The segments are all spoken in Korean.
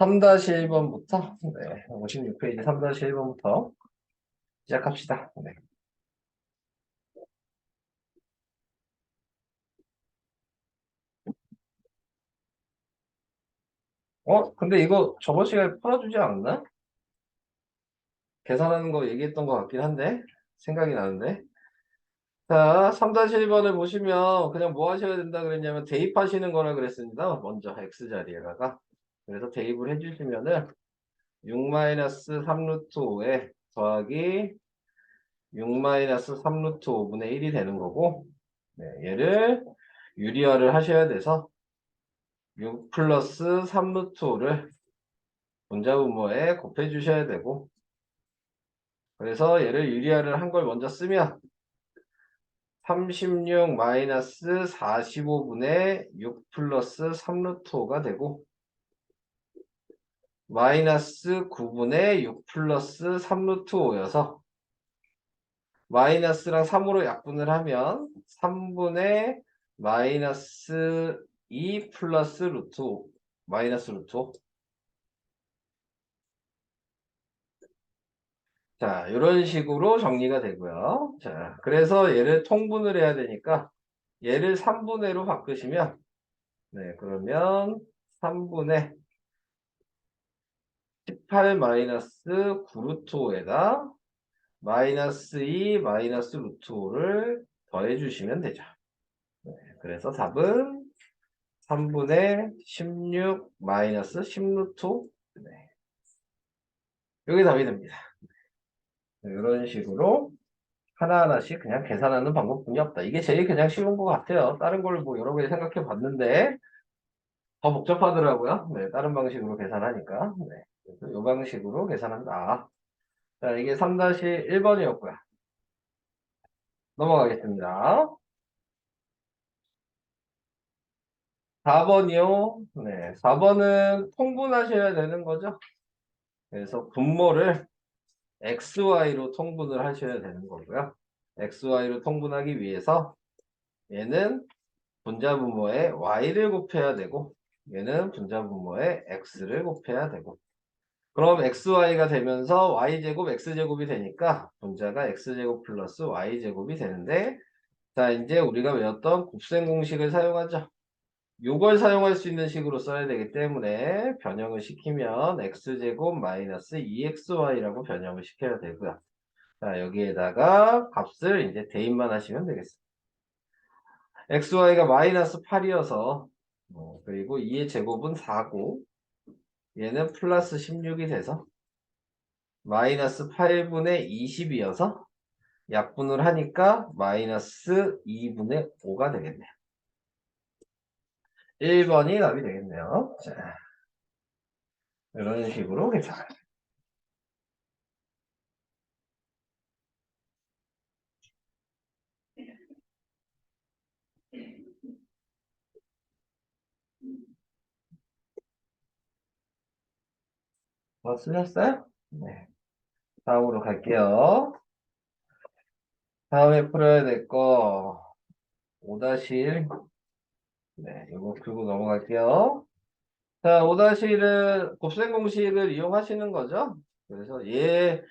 3-1번부터, 네, 56페이지 3-1번부터 시작합시다. 네. 근데 이거 저번 시간에 풀어주지 않았나? 계산하는 거 얘기했던 것 같긴 한데, 생각이 나는데. 자, 3-1번을 보시면 그냥 뭐 하셔야 된다 그랬냐면 대입하시는 거라 그랬습니다. 먼저 x자리에다가. 그래서 대입을 해주시면은 6-3 루트 5에 더하기 6-3 루트 5분의 1이 되는 거고, 네, 얘를 유리화를 하셔야 돼서 6 플러스 3 루트 5를 분자분모에 곱해 주셔야 되고, 그래서 얘를 유리화를 한 걸 먼저 쓰면 36 마이너스 45분의 6 플러스 3 루트 5가 되고, 마이너스 9분의 6 플러스 3 루트 5여서 마이너스랑 3으로 약분을 하면 3분의 마이너스 2 플러스 루트 5, 마이너스 루트 5. 자, 이런 식으로 정리가 되고요. 자, 그래서 얘를 통분을 해야 되니까 얘를 3분의로 바꾸시면, 네, 그러면 3분의 18 마이너스 9 루트 5에다 마이너스 2 마이너스 루트 5를 더해 주시면 되죠. 네, 그래서 답은 3분의 16 마이너스 10 루트 5. 네, 이게 답이 됩니다. 네, 이런 식으로 하나하나씩 그냥 계산하는 방법뿐이 없다. 이게 제일 그냥 쉬운 것 같아요. 다른 걸 뭐 여러 개 생각해 봤는데 더 복잡하더라고요. 네, 다른 방식으로 계산하니까. 네, 그래서 이 방식으로 계산한다. 자, 이게 3-1번이었고요. 넘어가겠습니다. 4번이요. 네, 4번은 통분하셔야 되는 거죠. 그래서 분모를 XY로 통분을 하셔야 되는 거고요. XY로 통분하기 위해서 얘는 분자분모에 Y를 곱해야 되고 얘는 분자분모에 X를 곱해야 되고, 그럼 XY가 되면서 Y제곱 X제곱이 되니까 분자가 X제곱 플러스 Y제곱이 되는데, 자, 이제 우리가 외웠던 곱셈 공식을 사용하죠. 요걸 사용할 수 있는 식으로 써야 되기 때문에 변형을 시키면 X제곱 마이너스 2XY라고 변형을 시켜야 되고요. 자, 여기에다가 값을 이제 대입만 하시면 되겠습니다. XY가 마이너스 8이어서, 그리고 2의 제곱은 4고, 얘는 플러스 16이 돼서, 마이너스 8분의 20이어서, 약분을 하니까 마이너스 2분의 5가 되겠네요. 1번이 답이 되겠네요. 자, 이런 식으로 계산. 쓰셨어요? 네. 다음으로 갈게요. 다음에 풀어야 될 거, 5-1. 네, 이거 풀고 넘어갈게요. 자, 5-1은 곱셈 공식을 이용하시는 거죠. 그래서 얘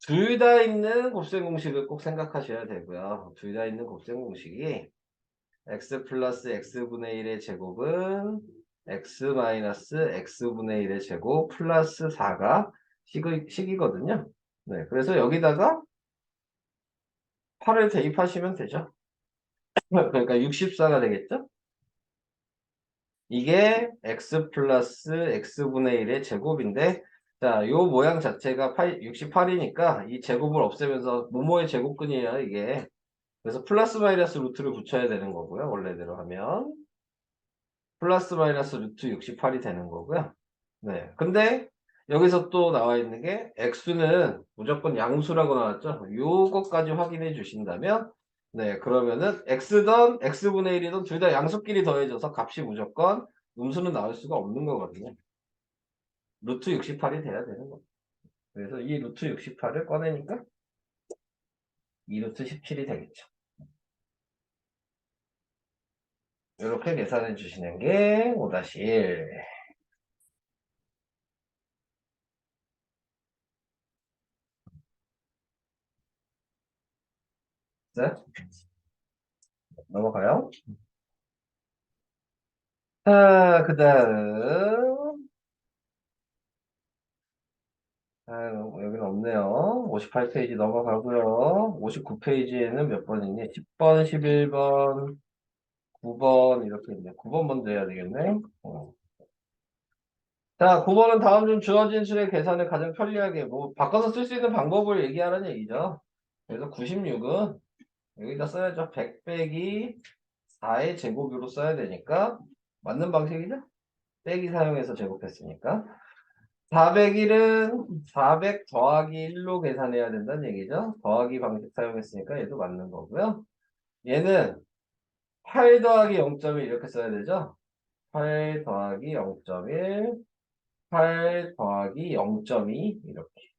둘 다 있는 곱셈 공식을 꼭 생각하셔야 되고요. 둘 다 있는 곱셈 공식이 x 플러스 x분의 1의 제곱은 x 마이너스 x분의 1의 제곱 플러스 4가 식이거든요. 네, 그래서 여기다가 8을 대입하시면 되죠. 그러니까 64가 되겠죠. 이게 x 플러스 x분의 1의 제곱인데, 자, 요 모양 자체가 68이니까 이 제곱을 없애면서 모모의 제곱근이에요, 이게. 그래서 플러스 마이너스 루트를 붙여야 되는 거고요. 원래대로 하면 플러스 마이너스 루트 68이 되는 거고요. 네. 근데 여기서 또 나와 있는 게 x는 무조건 양수라고 나왔죠. 요것까지 확인해 주신다면, 네, 그러면은 x든 x분의 1이든 둘 다 양수끼리 더해져서 값이 무조건 음수는 나올 수가 없는 거거든요. 루트 68이 돼야 되는 거. 그래서 이 루트 68을 꺼내니까 2 루트 17이 되겠죠. 이렇게 계산해 주시는 게 5-1. 네? 넘어가요. 자, 그 다음. 아, 여기는 없네요. 58페이지 넘어가고요. 59페이지에는 몇 번이니? 10번, 11번, 9번 이렇게 있네. 9번 먼저 해야 되겠네. 자, 9번은 다음 중 주어진 수의 계산을 가장 편리하게 뭐 바꿔서 쓸 수 있는 방법을 얘기하는 얘기죠. 그래서 96은 여기다 써야죠. 100 빼기 4의 제곱으로 써야 되니까 맞는 방식이죠. 빼기 사용해서 제곱했으니까. 401은 400 더하기 1로 계산해야 된다는 얘기죠. 더하기 방식 사용했으니까 얘도 맞는 거고요. 얘는 8 더하기 0.1 이렇게 써야 되죠. 8 더하기 0.1, 8 더하기 0.2 이렇게.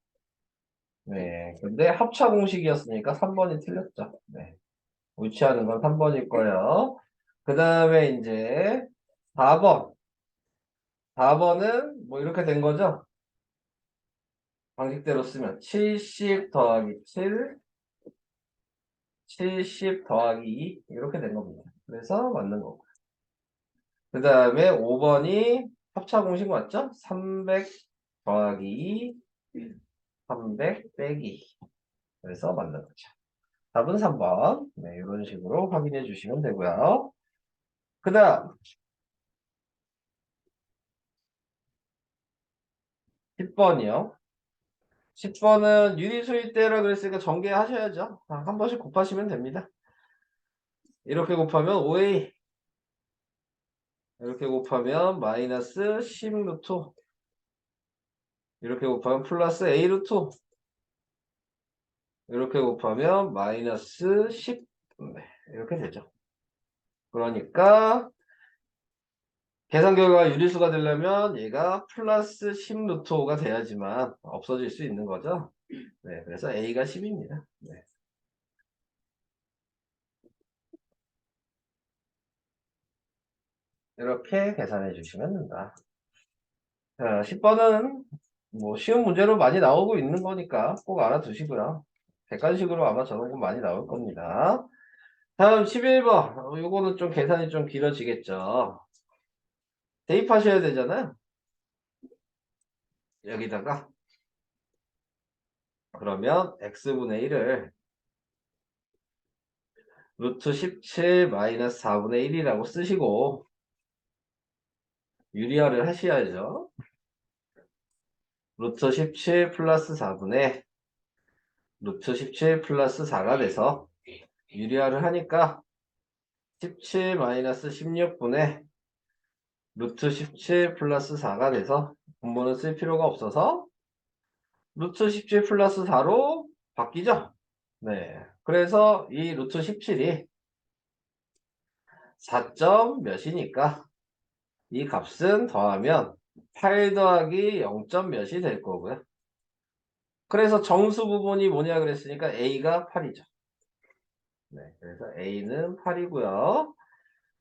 네. 근데 합차 공식이었으니까 3번이 틀렸죠. 네. 위치하는 건 3번일 거예요. 그 다음에 이제 4번. 4번은 뭐 이렇게 된 거죠. 방식대로 쓰면 70 더하기 7, 70 더하기 2 이렇게 된 겁니다. 그래서 맞는 거고. 그 다음에 5번이 합차 공식 맞죠? 300 더하기 2, 300 빼기. 그래서 맞는 거죠. 답은 3번. 네, 이런 식으로 확인해 주시면 되고요. 그 다음 10번이요. 10번은 유리수일대라 그랬으니까 전개하셔야죠. 한 번씩 곱하시면 됩니다. 이렇게 곱하면 5a, 이렇게 곱하면 마이너스 10 루트, 이렇게 곱하면 플러스 a 루트, 이렇게 곱하면 마이너스 10, 네, 이렇게 되죠. 그러니까 계산 결과가 유리수가 되려면 얘가 플러스 10 루트 5가 돼야지만 없어질 수 있는 거죠. 네, 그래서 a가 10입니다. 네. 이렇게 계산해 주시면 된다. 자, 10번은 뭐 쉬운 문제로 많이 나오고 있는 거니까 꼭 알아두시고요. 객관식으로 아마 저런 거 많이 나올 겁니다. 다음 11번. 요거는 좀 계산이 좀 길어지겠죠. 대입하셔야 되잖아요. 여기다가 그러면 x분의 1을 루트 17 마이너스 4분의 1이라고 쓰시고 유리화를 하셔야죠. 루트 17 플러스 4분의 루트 17 플러스 4가 돼서 유리화를 하니까 17 마이너스 16분의 루트 17 플러스 4가 돼서 분모는 쓸 필요가 없어서 루트 17 플러스 4로 바뀌죠. 네. 그래서 이 루트 17이 4점 몇이니까 이 값은 더하면 8 더하기 0점 몇이 될 거고요. 그래서 정수 부분이 뭐냐 그랬으니까 a가 8이죠. 네. 그래서 a는 8이고요.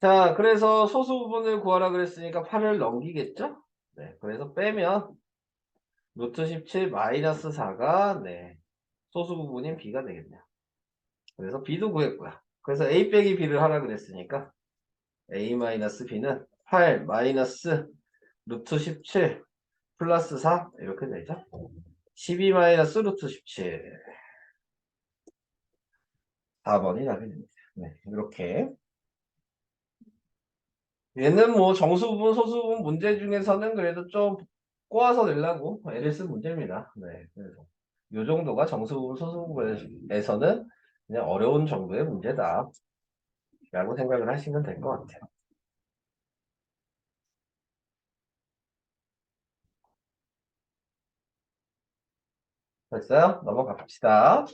자, 그래서 소수 부분을 구하라 그랬으니까 8을 넘기겠죠? 네. 그래서 빼면 루트 17 마이너스 4가 네. 소수 부분인 b가 되겠네요. 그래서 b도 구했고요. 그래서 a 빼기 b를 하라 그랬으니까 a 마이너스 b는 8 마이너스 루트 17 플러스 4 이렇게 되죠. 12 마이너스 루트 17 4번이 답이 됩니다. 네, 이렇게 얘는 뭐 정수 부분 소수 부분 문제 중에서는 그래도 좀 꼬아서 내려고 애를 쓴 문제입니다. 네, 그래서 요 정도가 정수 부분 소수 부분에서는 그냥 어려운 정도의 문제다 라고 생각을 하시면 될 것 같아요. 됐어요? 넘어가 봅시다.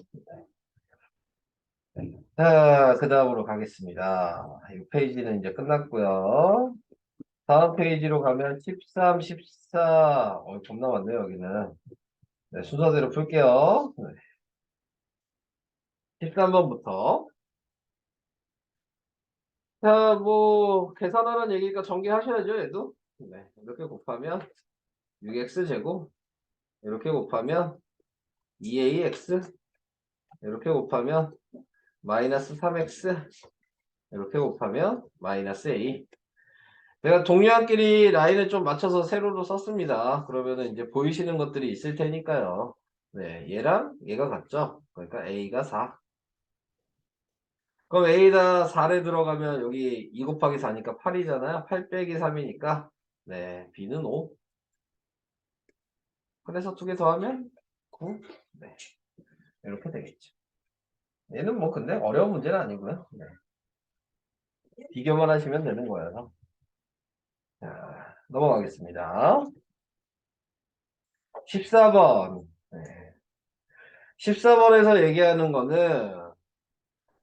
자, 그 다음으로 가겠습니다. 이 페이지는 이제 끝났고요. 다음 페이지로 가면 13, 14. 겁나 많네요, 여기는. 네, 순서대로 풀게요. 네, 13번부터. 자, 뭐, 계산하는 얘기니까 전개하셔야죠, 얘도. 네, 이렇게 곱하면 6x제곱. 이렇게 곱하면 2ax. 이렇게 곱하면 마이너스 3x 이렇게 곱하면 마이너스 a. 내가 동료한끼리 라인을 좀 맞춰서 세로로 썼습니다. 그러면은 이제 보이시는 것들이 있을 테니까요. 네, 얘랑 얘가 같죠? 그러니까 a가 4. 그럼 a가 4에 들어가면 여기 2 곱하기 4니까 8이잖아요. 8 빼기 3이니까 네, b는 5. 그래서 두 개 더하면 9. 네, 이렇게 되겠죠. 얘는 뭐 근데 어려운 문제는 아니고요. 네. 비교만 하시면 되는 거예요. 자, 넘어가겠습니다. 14번. 네. 14번에서 얘기하는 거는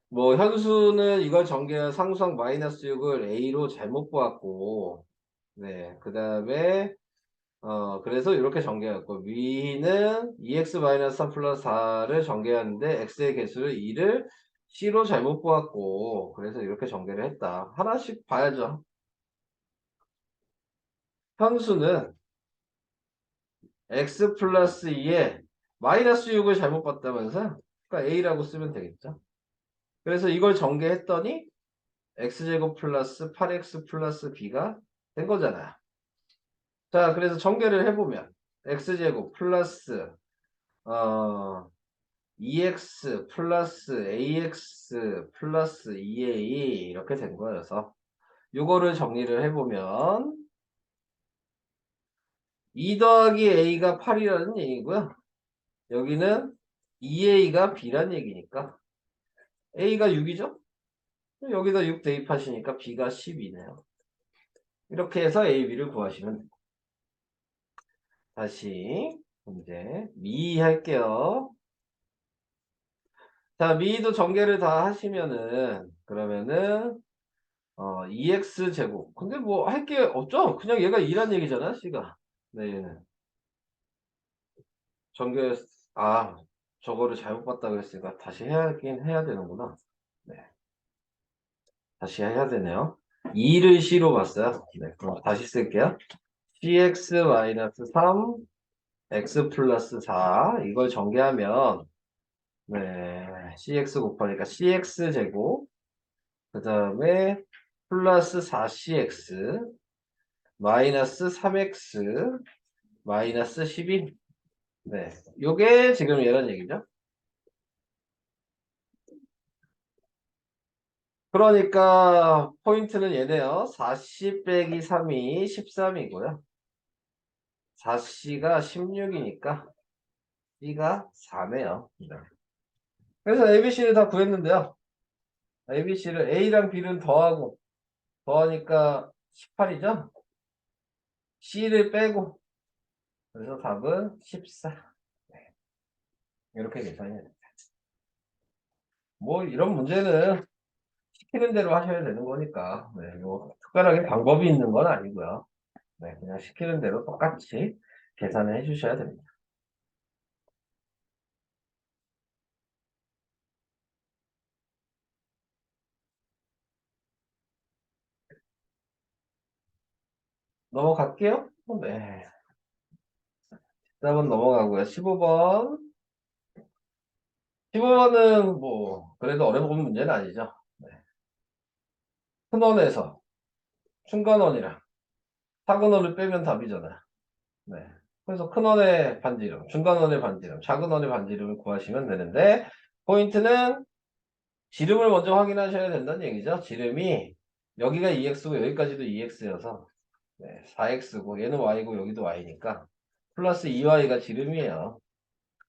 뭐 현수는 이걸 전개한 상수항 마이너스 6을 a로 잘못 보았고 네, 그 다음에 그래서 이렇게 전개했고 위는 2x-3 플러스 4를 전개하는데 x의 개수를 2를 c로 잘못 보았고 그래서 이렇게 전개를 했다. 하나씩 봐야죠. 현수는 x 플러스 2에 마이너스 6을 잘못 봤다면서요? 그러니까 a라고 쓰면 되겠죠. 그래서 이걸 전개했더니 x제곱 플러스 8x 플러스 b가 된 거잖아요. 자, 그래서 전개를 해보면 x제곱 플러스 어 2x 플러스 ax 플러스 2a 이렇게 된 거여서 요거를 정리를 해보면 2 더하기 a가 8이라는 얘기고요. 여기는 2a가 b란 얘기니까 a가 6이죠? 여기다 6 대입하시니까 b가 10이네요. 이렇게 해서 a, b를 구하시면 됩니다. 다시 문제 미 할게요. 자, 미도 전개를 다 하시면은 그러면은 2x 제곱. 근데 뭐 할 게 없죠? 그냥 얘가 2란 얘기잖아, c가. 네, 얘는. 전개 아, 저거를 잘못 봤다고 했으니까 다시 해야긴 해야 되는구나. 네. 다시 해야 되네요. 2를 c로 봤어요. 네, 그럼 다시 쓸게요. cx-3 x 플러스 4 이걸 전개하면 네, cx 곱하니까 cx 제곱 그 다음에 플러스 4cx 마이너스 3x 마이너스 12 네, 요게 지금 이런 얘기죠. 그러니까 포인트는 얘네요. 4c 빼기 3이 13이고요. 4c가 16이니까 c가 4네요. 네. 그래서 ABC를 다 구했는데요. ABC를 A랑 B는 더하니까 18이죠. C를 빼고 그래서 답은 14. 네. 이렇게 계산이 됩니다. 뭐 이런 문제는 시키는 대로 하셔야 되는 거니까 네, 뭐 특별하게 방법이 있는 건 아니고요. 네, 그냥 시키는 대로 똑같이 계산을 해주셔야 됩니다. 넘어갈게요. 네. 14번 넘어가고요. 15번. 15번은 뭐 그래도 어려운 문제는 아니죠. 네. 큰원에서 중간원이랑 작은원을 빼면 답이잖아요. 네. 그래서 큰원의 반지름, 중간원의 반지름, 작은원의 반지름을 구하시면 되는데 포인트는 지름을 먼저 확인하셔야 된다는 얘기죠. 지름이 여기가 2x고 여기까지도 2x여서 네, 4x고 얘는 y고 여기도 y니까 플러스 2y가 지름이에요.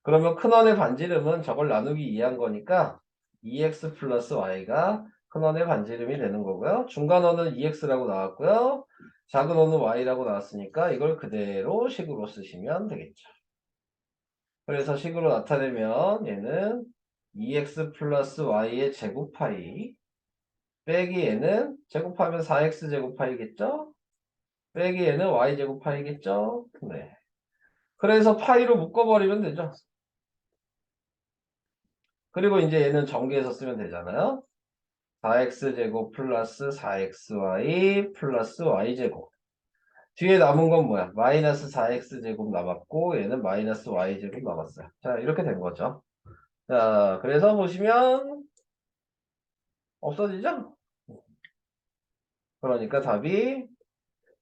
그러면 큰원의 반지름은 저걸 나누기 2한 거니까 2x 플러스 y가 큰원의 반지름이 되는 거고요. 중간원은 2x라고 나왔고요. 작은 원은 y라고 나왔으니까 이걸 그대로 식으로 쓰시면 되겠죠. 그래서 식으로 나타내면 얘는 2x 플러스 y의 제곱 파이 빼기 얘는 제곱하면 4x 제곱 파이겠죠? 빼기 얘는 y 제곱 파이겠죠? 네. 그래서 파이로 묶어버리면 되죠. 그리고 이제 얘는 전개해서 쓰면 되잖아요. 4x제곱 플러스 4xy 플러스 y제곱. 뒤에 남은 건 뭐야? 마이너스 4x제곱 남았고 얘는 마이너스 y제곱 남았어요. 자, 이렇게 된 거죠. 자, 그래서 보시면 없어지죠? 그러니까 답이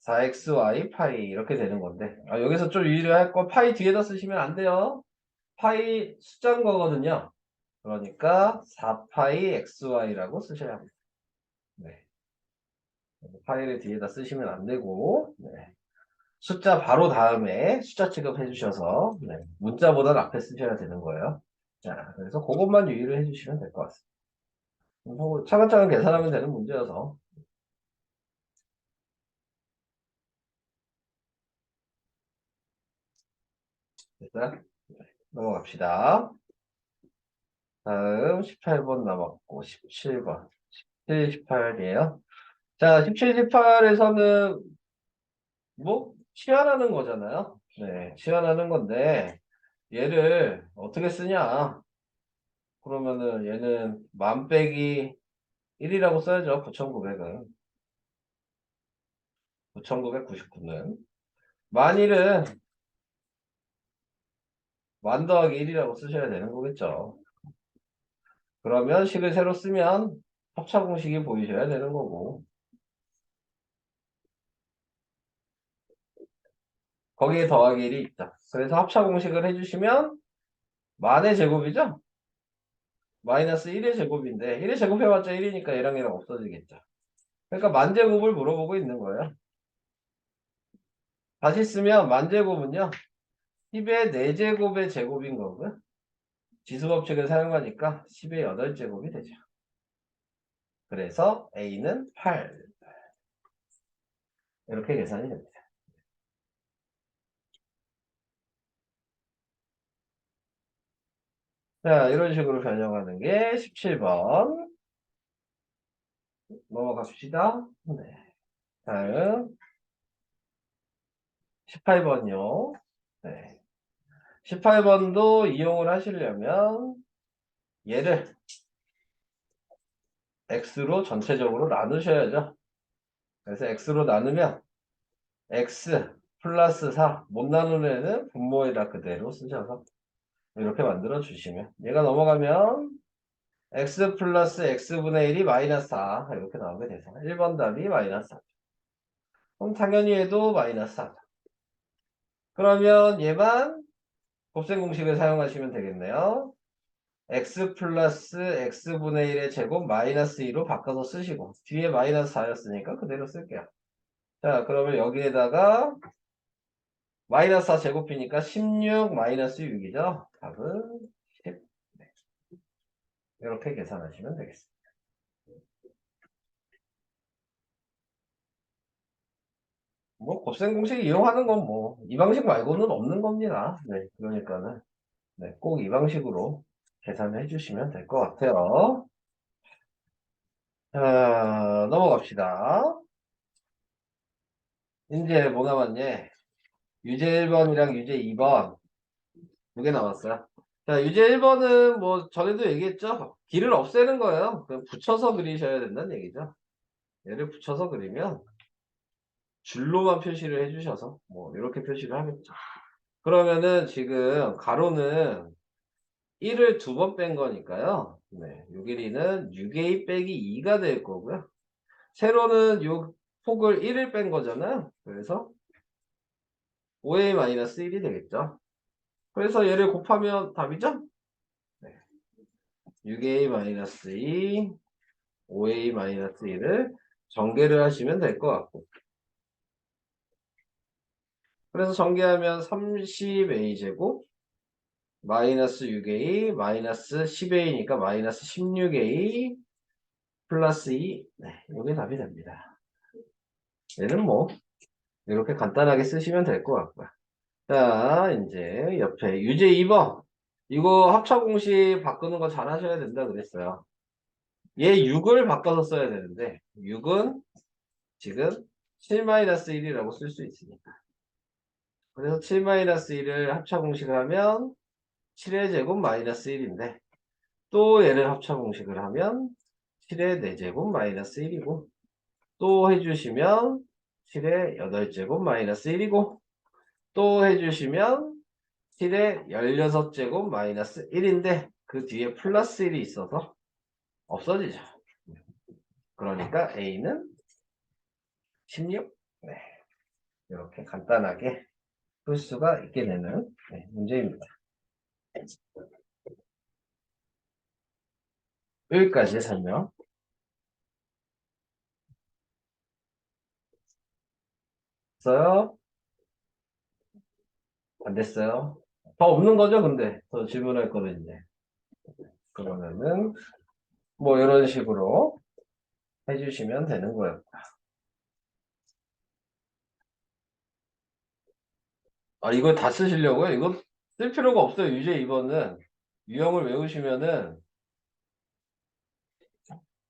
4xy 파이 이렇게 되는 건데 여기서 좀 유의할 거 파이 뒤에다 쓰시면 안 돼요. 파이 숫자인 거거든요. 그러니까 4파이 xy라고 쓰셔야 합니다. 네. 파이를 뒤에다 쓰시면 안 되고 네. 숫자 바로 다음에 숫자 취급해 주셔서 네. 문자보다는 앞에 쓰셔야 되는 거예요. 자, 그래서 그것만 유의를 해주시면 될 것 같습니다. 차근차근 계산하면 되는 문제여서 됐어요? 넘어갑시다. 다음 18번 남았고 17번 17, 18이에요. 자, 17, 18에서는 뭐 치환하는 거잖아요. 네, 치환하는 건데 얘를 어떻게 쓰냐? 그러면은 얘는 만 빼기 1이라고 써야죠. 9,900은 9,999는 만일은 만 더하기 1이라고 쓰셔야 되는 거겠죠. 그러면 식을 새로 쓰면 합차 공식이 보이셔야 되는 거고 거기에 더하기 1이 있다. 그래서 합차 공식을 해주시면 만의 제곱이죠? 마이너스 1의 제곱인데 1의 제곱해봤자 1이니까 얘랑 얘랑 없어지겠죠. 그러니까 만제곱을 물어보고 있는 거예요. 다시 쓰면 만제곱은요 10의 4제곱의 제곱인 거고요. 지수법칙을 사용하니까 10의 8제곱이 되죠. 그래서 A는 8 이렇게 계산이 됩니다. 자, 이런 식으로 변형하는 게 17번 넘어갑시다. 네. 다음 18번요. 네. 18번도 이용을 하시려면 얘를 x로 전체적으로 나누셔야죠. 그래서 x로 나누면 x 플러스 4 못 나누는 애는 분모에다 그대로 쓰셔서 이렇게 만들어 주시면 얘가 넘어가면 x 플러스 x분의 1이 마이너스 4 이렇게 나오게 돼서 1번 답이 마이너스 4. 그럼 당연히 얘도 마이너스 4. 그러면 얘만 곱셈 공식을 사용하시면 되겠네요. x 플러스 x분의 1의 제곱 마이너스 2로 바꿔서 쓰시고 뒤에 마이너스 4였으니까 그대로 쓸게요. 자, 그러면 여기에다가 마이너스 4 제곱이니까 16 마이너스 6이죠. 답은 10. 이렇게 계산하시면 되겠습니다. 뭐 곱셈 공식 이용하는 건 뭐 이 방식 말고는 없는 겁니다. 네, 그러니까는 네, 꼭 이 방식으로 계산해 주시면 될 것 같아요. 자, 넘어갑시다. 이제 뭐 남았니? 유제 1번이랑 유제 2번 두 개 남았어요. 자, 유제 1번은 뭐 전에도 얘기했죠. 길을 없애는 거예요. 그냥 붙여서 그리셔야 된다는 얘기죠. 얘를 붙여서 그리면 줄로만 표시를 해주셔서 뭐 이렇게 표시를 하겠죠. 그러면은 지금 가로는 1을 두 번 뺀 거니까요. 네, 요 길이는 6a 빼기 2가 될 거고요. 세로는 요 폭을 1을 뺀 거잖아요. 그래서 5a-1이 되겠죠. 그래서 얘를 곱하면 답이죠? 네. 6a-2, 5a-1을 전개를 하시면 될 것 같고. 그래서 전개하면 30a제곱 마이너스 6a 마이너스 10a니까 마이너스 16a 플러스 2. 네, 이게 답이 됩니다. 얘는 뭐 이렇게 간단하게 쓰시면 될 것 같고요. 자, 이제 옆에 유제 2번. 이거 합차공식 바꾸는 거 잘 하셔야 된다 그랬어요. 얘 6을 바꿔서 써야 되는데 6은 지금 7-1이라고 쓸 수 있으니까. 그래서 7-1을 합차공식을 하면 7의 제곱 마이너스 1인데 또 얘를 합차공식을 하면 7의 4제곱 마이너스 1이고 또 해주시면 7의 8제곱 마이너스 1이고 또 해주시면 7의 16제곱 마이너스 1인데 그 뒤에 플러스 1이 있어서 없어지죠. 그러니까 A는 16. 네. 이렇게 간단하게 풀 수가 있게 되는 문제입니다. 여기까지 설명. 됐어요? 안 됐어요? 더 없는 거죠, 근데? 더 질문할 거는 이제. 그러면은, 뭐, 이런 식으로 해주시면 되는 거예요. 아, 이걸 다 쓰시려고요? 이거 쓸 필요가 없어요. 유제 2번은. 유형을 외우시면은,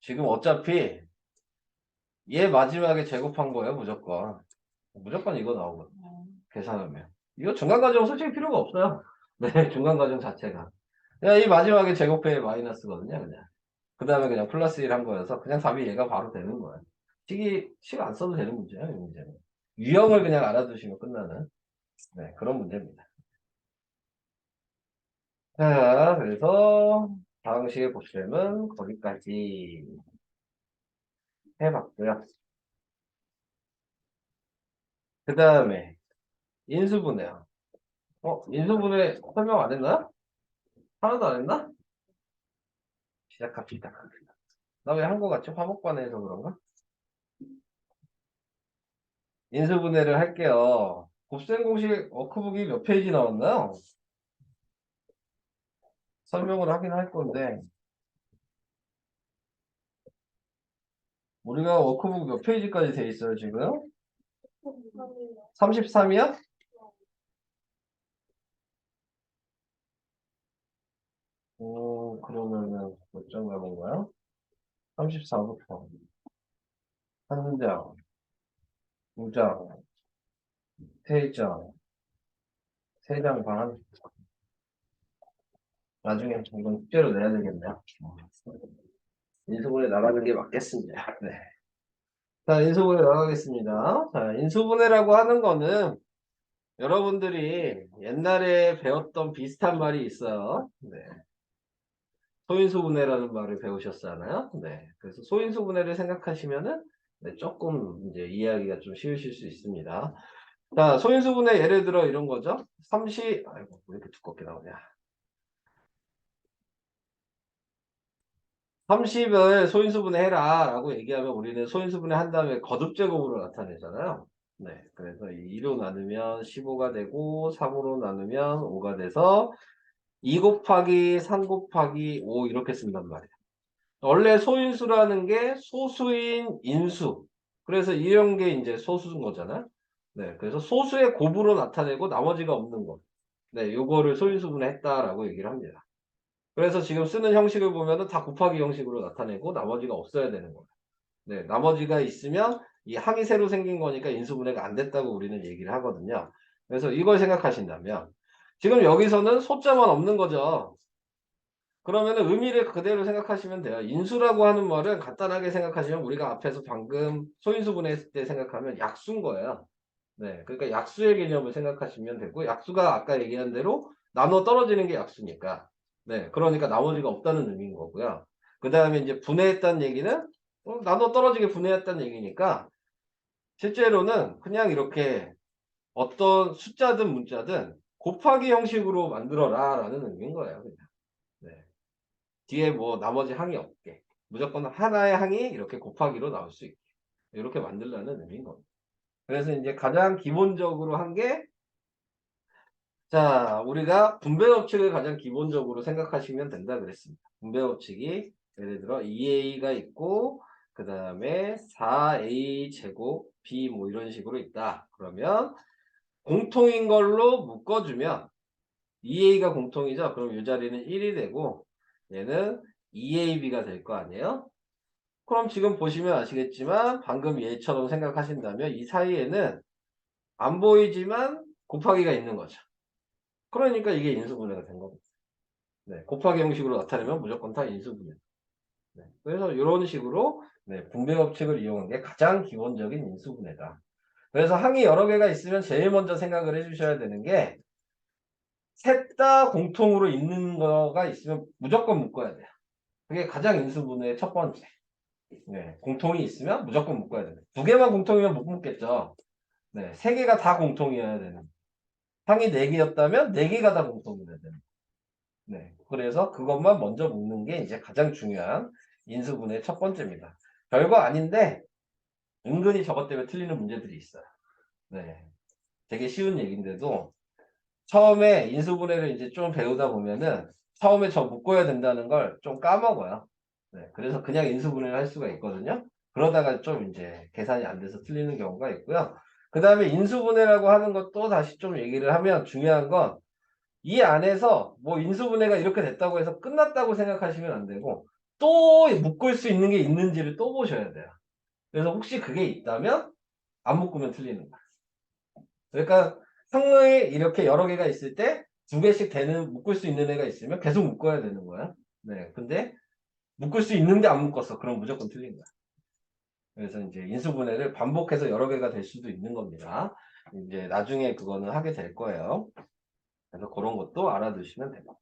지금 어차피 얘 마지막에 제곱한 거예요, 무조건. 무조건 이거 나오거든요. 계산하면. 이거 중간과정 솔직히 필요가 없어요. 네, 중간과정 자체가. 그냥 이 마지막에 제곱해 마이너스거든요, 그냥. 그 다음에 그냥 플러스 1 한 거여서 그냥 답이 얘가 바로 되는 거예요. 식 안 써도 되는 문제예요, 이 문제는. 유형을 그냥 알아두시면 끝나는 네, 그런 문제입니다. 자, 그래서 다음 시에 보시려면 거기까지 해봤고요. 그 다음에 인수분해요. 인수분해 설명 안 했나? 하나도 안 했나? 시작합시다. 나 왜 한 거 같지? 화목반에서 그런가? 인수분해를 할게요. 곱셈 공식 워크북이 몇 페이지 나왔나요? 설명을 하긴 할 건데 우리가 워크북 몇 페이지까지 돼 있어요 지금? 33이야? 그러면은 몇 장 남은 거야? 34부터 한 장, 두 장, 세 장, 세 장 반. 나중에 이건 숙제로 내야 되겠네요. 인수분해 나가는 게 맞겠습니다. 네. 자, 인수분해 나가겠습니다. 자, 인수분해라고 하는 거는 여러분들이 옛날에 배웠던 비슷한 말이 있어요. 네. 소인수분해라는 말을 배우셨잖아요. 네. 그래서 소인수분해를 생각하시면은 네, 조금 이제 이해하기가 좀 쉬우실 수 있습니다. 자, 소인수분해 예를 들어 이런 거죠. 30, 아이고, 왜 이렇게 두껍게 나오냐. 30을 소인수분해 해라 라고 얘기하면 우리는 소인수분해 한 다음에 거듭제곱으로 나타내잖아요. 네. 그래서 2로 나누면 15가 되고 3으로 나누면 5가 돼서 2 곱하기 3 곱하기 5 이렇게 쓴단 말이에요. 원래 소인수라는 게 소수인 인수. 그래서 이런 게 이제 소수인 거잖아. 네. 그래서 소수의 곱으로 나타내고 나머지가 없는 거. 네. 요거를 소인수분해 했다라고 얘기를 합니다. 그래서 지금 쓰는 형식을 보면은 다 곱하기 형식으로 나타내고 나머지가 없어야 되는 거예요. 네. 나머지가 있으면 이 항이 새로 생긴 거니까 인수분해가 안 됐다고 우리는 얘기를 하거든요. 그래서 이걸 생각하신다면 지금 여기서는 소자만 없는 거죠. 그러면은 의미를 그대로 생각하시면 돼요. 인수라고 하는 말은 간단하게 생각하시면 우리가 앞에서 방금 소인수분해 했을 때 생각하면 약수인 거예요. 네. 그러니까 약수의 개념을 생각하시면 되고 약수가 아까 얘기한 대로 나눠 떨어지는 게 약수니까. 네. 그러니까 나머지가 없다는 의미인 거고요. 그 다음에 이제 분해했다는 얘기는 나눠 떨어지게 분해했다는 얘기니까 실제로는 그냥 이렇게 어떤 숫자든 문자든 곱하기 형식으로 만들어라 라는 의미인 거예요. 그냥. 네. 뒤에 뭐 나머지 항이 없게 무조건 하나의 항이 이렇게 곱하기로 나올 수 있게 이렇게 만들라는 의미인 겁니다. 그래서 이제 가장 기본적으로 한 게 자 우리가 분배 법칙을 가장 기본적으로 생각하시면 된다 그랬습니다. 분배 법칙이 예를 들어 2a가 있고 그 다음에 4a 제곱 b 뭐 이런 식으로 있다. 그러면 공통인 걸로 묶어주면 2a가 공통이죠. 그럼 이 자리는 1이 되고 얘는 2ab가 될 거 아니에요? 그럼 지금 보시면 아시겠지만 방금 얘처럼 생각하신다면 이 사이에는 안 보이지만 곱하기가 있는 거죠. 그러니까 이게 인수분해가 된 겁니다. 네, 곱하기 형식으로 나타내면 무조건 다 인수분해. 네, 그래서 이런 식으로 네, 분배 법칙을 이용한 게 가장 기본적인 인수분해다. 그래서 항이 여러 개가 있으면 제일 먼저 생각을 해주셔야 되는 게 셋 다 공통으로 있는 거가 있으면 무조건 묶어야 돼요. 그게 가장 인수분해의 첫 번째. 네, 공통이 있으면 무조건 묶어야 됩니다. 두 개만 공통이면 못 묶겠죠. 네, 세 개가 다 공통이어야 되는. 항이 네 개였다면 네 개가 다 공통이어야 되는. 네, 그래서 그것만 먼저 묶는 게 이제 가장 중요한 인수분해의 첫 번째입니다. 별거 아닌데 은근히 저것 때문에 틀리는 문제들이 있어요. 네, 되게 쉬운 얘기인데도 처음에 인수분해를 이제 좀 배우다 보면은 처음에 저 묶어야 된다는 걸 좀 까먹어요. 네, 그래서 그냥 인수분해를 할 수가 있거든요. 그러다가 좀 이제 계산이 안 돼서 틀리는 경우가 있고요. 그 다음에 인수분해라고 하는 것도 다시 좀 얘기를 하면 중요한 건 이 안에서 뭐 인수분해가 이렇게 됐다고 해서 끝났다고 생각하시면 안 되고 또 묶을 수 있는 게 있는지를 또 보셔야 돼요. 그래서 혹시 그게 있다면 안 묶으면 틀리는 거예요. 그러니까 상호에 이렇게 여러 개가 있을 때 두 개씩 되는 묶을 수 있는 애가 있으면 계속 묶어야 되는 거야. 네. 근데 묶을 수 있는데 안 묶었어. 그럼 무조건 틀린 거야. 그래서 이제 인수분해를 반복해서 여러 개가 될 수도 있는 겁니다. 이제 나중에 그거는 하게 될 거예요. 그래서 그런 것도 알아두시면 되고.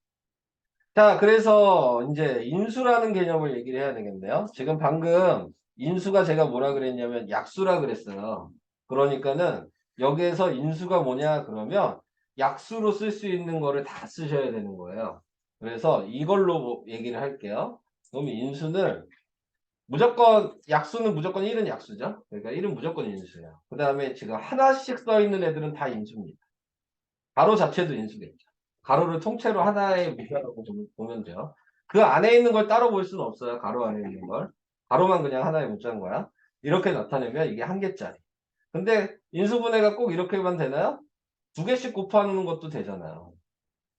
자, 그래서 이제 인수라는 개념을 얘기를 해야 되겠네요. 지금 방금 인수가 제가 뭐라 그랬냐면 약수라 그랬어요. 그러니까는 여기에서 인수가 뭐냐 그러면 약수로 쓸 수 있는 거를 다 쓰셔야 되는 거예요. 그래서 이걸로 얘기를 할게요. 그럼 인수는 무조건 약수는 무조건 1은 약수죠. 그러니까 1은 무조건 인수예요. 그 다음에 지금 하나씩 써 있는 애들은 다 인수입니다. 가로 자체도 인수겠죠. 가로를 통째로 하나의 문자라고 보면 돼요. 그 안에 있는 걸 따로 볼 수는 없어요. 가로 안에 있는 걸. 가로만 그냥 하나의 문자인 거야. 이렇게 나타내면 이게 한 개짜리. 근데 인수분해가 꼭 이렇게만 되나요? 두 개씩 곱하는 것도 되잖아요.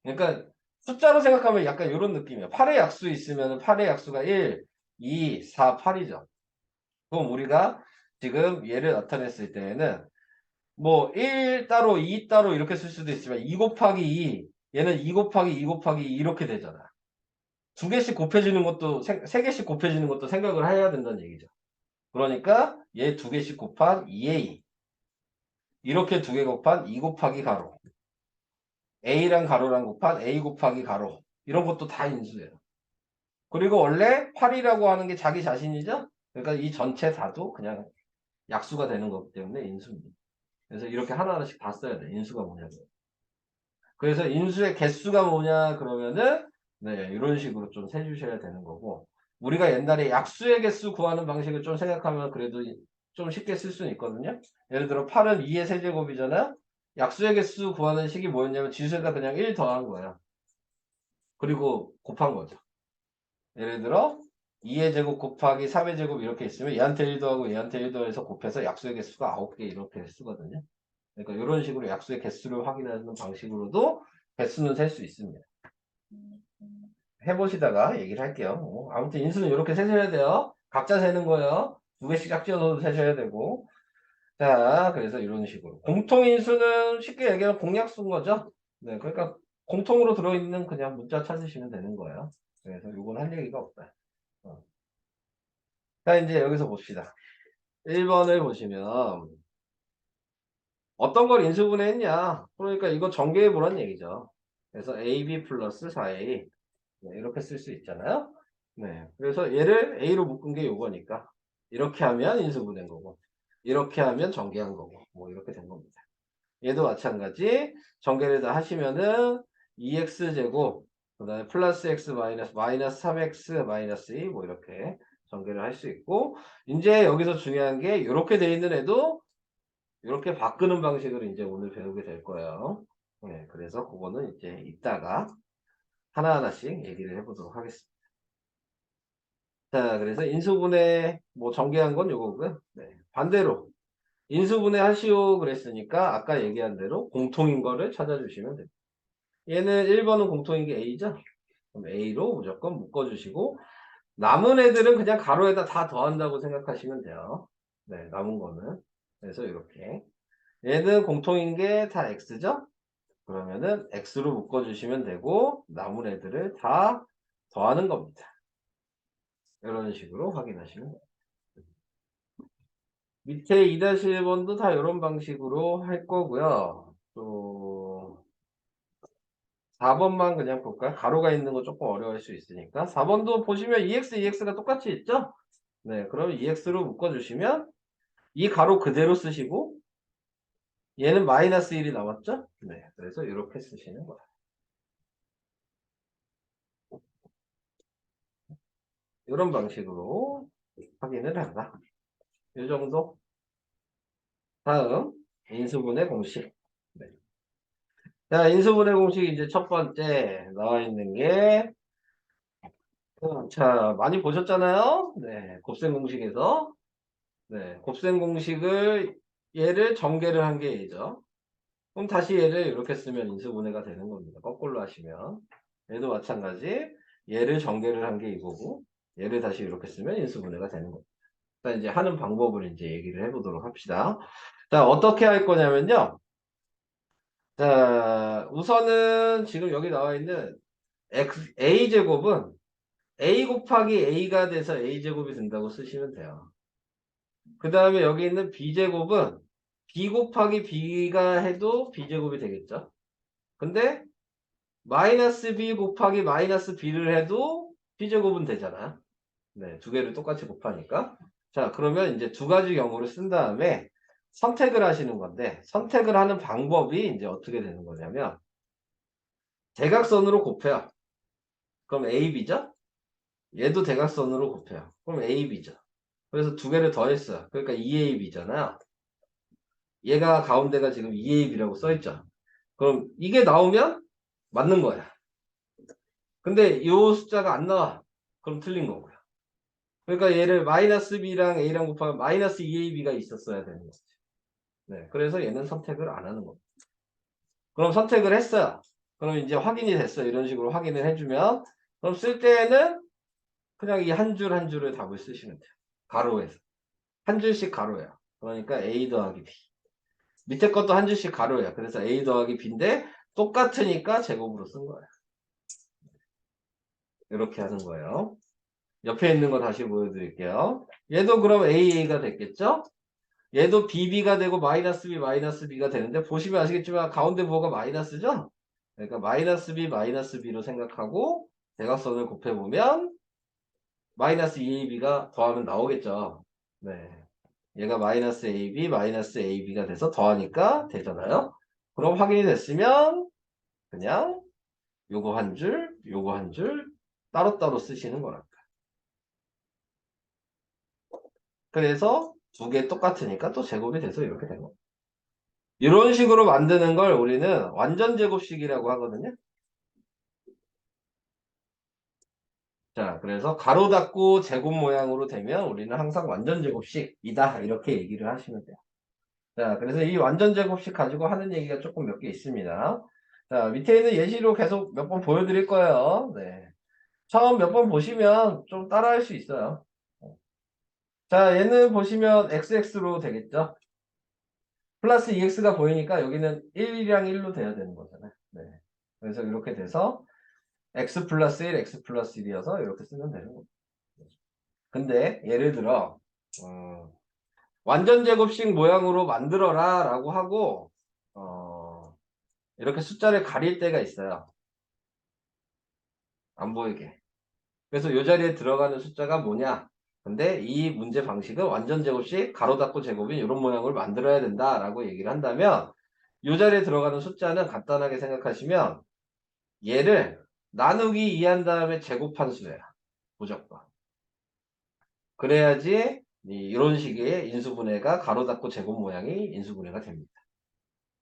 그러니까 숫자로 생각하면 약간 이런 느낌이에요. 8의 약수 있으면 8의 약수가 1, 2, 4, 8이죠. 그럼 우리가 지금 얘를 나타냈을 때에는 뭐 1 따로 2 따로 이렇게 쓸 수도 있지만 2 곱하기 2 얘는 2 곱하기 2 곱하기 2 이렇게 되잖아. 두 개씩 곱해지는 것도 세 개씩 곱해지는 것도 생각을 해야 된다는 얘기죠. 그러니까 얘 두 개씩 곱한 2의 2 이렇게 두 개 곱한 2 곱하기 가로 A랑 가로랑 곱한 A 곱하기 가로 이런 것도 다 인수예요. 그리고 원래 8이라고 하는 게 자기 자신이죠. 그러니까 이 전체 다도 그냥 약수가 되는 거기 때문에 인수입니다. 그래서 이렇게 하나하나씩 다 써야 돼. 인수가 뭐냐고. 그래서 인수의 개수가 뭐냐 그러면은 네 이런 식으로 좀 세주셔야 되는 거고 우리가 옛날에 약수의 개수 구하는 방식을 좀 생각하면 그래도 좀 쉽게 쓸 수는 있거든요. 예를 들어 8은 2의 세제곱이잖아요. 약수의 개수 구하는 식이 뭐였냐면 지수에다 그냥 1 더한 거예요. 그리고 곱한 거죠. 예를 들어 2의 제곱 곱하기 3의 제곱 이렇게 있으면 얘한테 1 더하고 얘한테 1 더해서 곱해서 약수의 개수가 9개 이렇게 쓰거든요. 그러니까 이런 식으로 약수의 개수를 확인하는 방식으로도 개수는 셀 수 있습니다. 해보시다가 얘기를 할게요. 아무튼 인수는 이렇게 세셔야 돼요. 각자 세는 거예요. 두 개씩 짝지어서 세셔야 되고. 자, 그래서 이런 식으로. 공통인수는 쉽게 얘기하면 공약수인 거죠. 네, 그러니까 공통으로 들어있는 그냥 문자 찾으시면 되는 거예요. 그래서 이건 할 얘기가 없다. 어. 자, 이제 여기서 봅시다. 1번을 보시면 어떤 걸 인수분해했냐. 그러니까 이거 전개해 보란 얘기죠. 그래서 AB 플러스 4A 네, 이렇게 쓸 수 있잖아요. 네. 그래서 얘를 A로 묶은 게 요거니까. 이렇게 하면 인수분해인 거고. 이렇게 하면 전개한 거고. 뭐 이렇게 된 겁니다. 얘도 마찬가지. 전개를 다 하시면은 2x제곱, 그 다음에 플러스 x 마이너스 3x 마이너스 2, 뭐 이렇게 전개를 할 수 있고. 이제 여기서 중요한 게 이렇게 돼 있는 애도 이렇게 바꾸는 방식을 이제 오늘 배우게 될 거예요. 네. 그래서 그거는 이제 이따가 하나하나씩 얘기를 해보도록 하겠습니다. 자, 그래서 인수분해 뭐 전개한 건 요거고요. 네. 반대로 인수분해 하시오 그랬으니까 아까 얘기한 대로 공통인 거를 찾아주시면 됩니다. 얘는 1번은 공통인 게 A죠? 그럼 A로 무조건 묶어주시고 남은 애들은 그냥 가로에다 다 더한다고 생각하시면 돼요. 네, 남은 거는. 그래서 이렇게 얘는 공통인 게 다 X죠? 그러면은 X로 묶어주시면 되고 남은 애들을 다 더하는 겁니다. 이런 식으로 확인하시면 돼요. 밑에 2-1번도 다 이런 방식으로 할 거고요. 또 4번만 그냥 볼까요? 가로가 있는 거 조금 어려울 수 있으니까 4번도 보시면 EX, EX가 똑같이 있죠? 네, 그럼 2x로 묶어주시면 이 가로 그대로 쓰시고 얘는 마이너스 1이 나왔죠? 네, 그래서 이렇게 쓰시는 거예요. 이런 방식으로 확인을 한다. 이 정도. 다음 인수분해 공식. 네. 자, 인수분해 공식 이제 첫 번째 나와 있는 게 자, 많이 보셨잖아요. 네, 곱셈 공식에서 네, 곱셈 공식을 얘를 전개를 한 게 얘죠. 그럼 다시 얘를 이렇게 쓰면 인수분해가 되는 겁니다. 거꾸로 하시면 얘도 마찬가지 얘를 전개를 한 게 이거고 얘를 다시 이렇게 쓰면 인수분해가 되는 겁니다. 자, 이제 하는 방법을 이제 얘기를 해보도록 합시다. 자, 어떻게 할 거냐면요. 자, 우선은 지금 여기 나와 있는 a제곱은 a 곱하기 a가 돼서 a제곱이 된다고 쓰시면 돼요. 그 다음에 여기 있는 b제곱은 b 곱하기 b가 해도 b제곱이 되겠죠. 근데 마이너스 b 곱하기 마이너스 b를 해도 b제곱은 되잖아. 네, 두 개를 똑같이 곱하니까. 자, 그러면 이제 두 가지 경우를 쓴 다음에 선택을 하시는 건데 선택을 하는 방법이 이제 어떻게 되는 거냐면 대각선으로 곱해요. 그럼 AB죠? 얘도 대각선으로 곱해요. 그럼 AB죠. 그래서 두 개를 더했어요. 그러니까 2AB잖아요. 얘가 가운데가 지금 2AB라고 써있죠. 그럼 이게 나오면 맞는 거야. 근데 이 숫자가 안 나와. 그럼 틀린 거고요. 그러니까 얘를 마이너스 B랑 A랑 곱하면 마이너스 2AB가 있었어야 되는 거죠. 네. 그래서 얘는 선택을 안 하는 겁니다. 그럼 선택을 했어요. 그럼 이제 확인이 됐어요. 이런 식으로 확인을 해주면. 그럼 쓸 때에는 그냥 이 한 줄 한 줄을 답을 쓰시면 돼요. 가로에서. 한 줄씩 가로예요. 그러니까 A 더하기 B. 밑에 것도 한 줄씩 가로예요. 그래서 A 더하기 B인데 똑같으니까 제곱으로 쓴 거예요. 이렇게 하는 거예요. 옆에 있는 거 다시 보여드릴게요. 얘도 그럼 AA가 됐겠죠? 얘도 BB가 되고 마이너스 B 마이너스 B가 되는데 보시면 아시겠지만 가운데 부호가 마이너스죠? 그러니까 마이너스 B 마이너스 B로 생각하고 대각선을 곱해보면 마이너스 2AB가 더하면 나오겠죠. 네. 얘가 마이너스 AB 마이너스 AB가 돼서 더하니까 되잖아요. 그럼 확인이 됐으면 그냥 요거 한 줄, 요거 한 줄 따로따로 쓰시는 거랍니다. 그래서 두 개 똑같으니까 또 제곱이 돼서 이렇게 된 겁니다. 이런 식으로 만드는 걸 우리는 완전 제곱식이라고 하거든요. 자, 그래서 가로 닫고 제곱 모양으로 되면 우리는 항상 완전 제곱식이다. 이렇게 얘기를 하시면 돼요. 자, 그래서 이 완전 제곱식 가지고 하는 얘기가 조금 몇 개 있습니다. 자, 밑에 있는 예시로 계속 몇 번 보여드릴 거예요. 네. 처음 몇 번 보시면 좀 따라할 수 있어요. 자, 얘는 보시면 xx로 되겠죠? 플러스 2x가 보이니까 여기는 1이랑 1로 돼야 되는 거잖아요. 네. 그래서 이렇게 돼서 x 플러스 1, x 플러스 1이어서 이렇게 쓰면 되는 겁니다. 근데 예를 들어 완전 제곱식 모양으로 만들어라 라고 하고 이렇게 숫자를 가릴 때가 있어요. 안 보이게. 그래서 이 자리에 들어가는 숫자가 뭐냐? 근데 이 문제 방식은 완전 제곱식 가로 닫고 제곱인 이런 모양을 만들어야 된다라고 얘기를 한다면 이 자리에 들어가는 숫자는 간단하게 생각하시면 얘를 나누기 2한 다음에 제곱한 수예요. 무조건. 그래야지 이런 식의 인수분해가 가로 닫고 제곱 모양이 인수분해가 됩니다.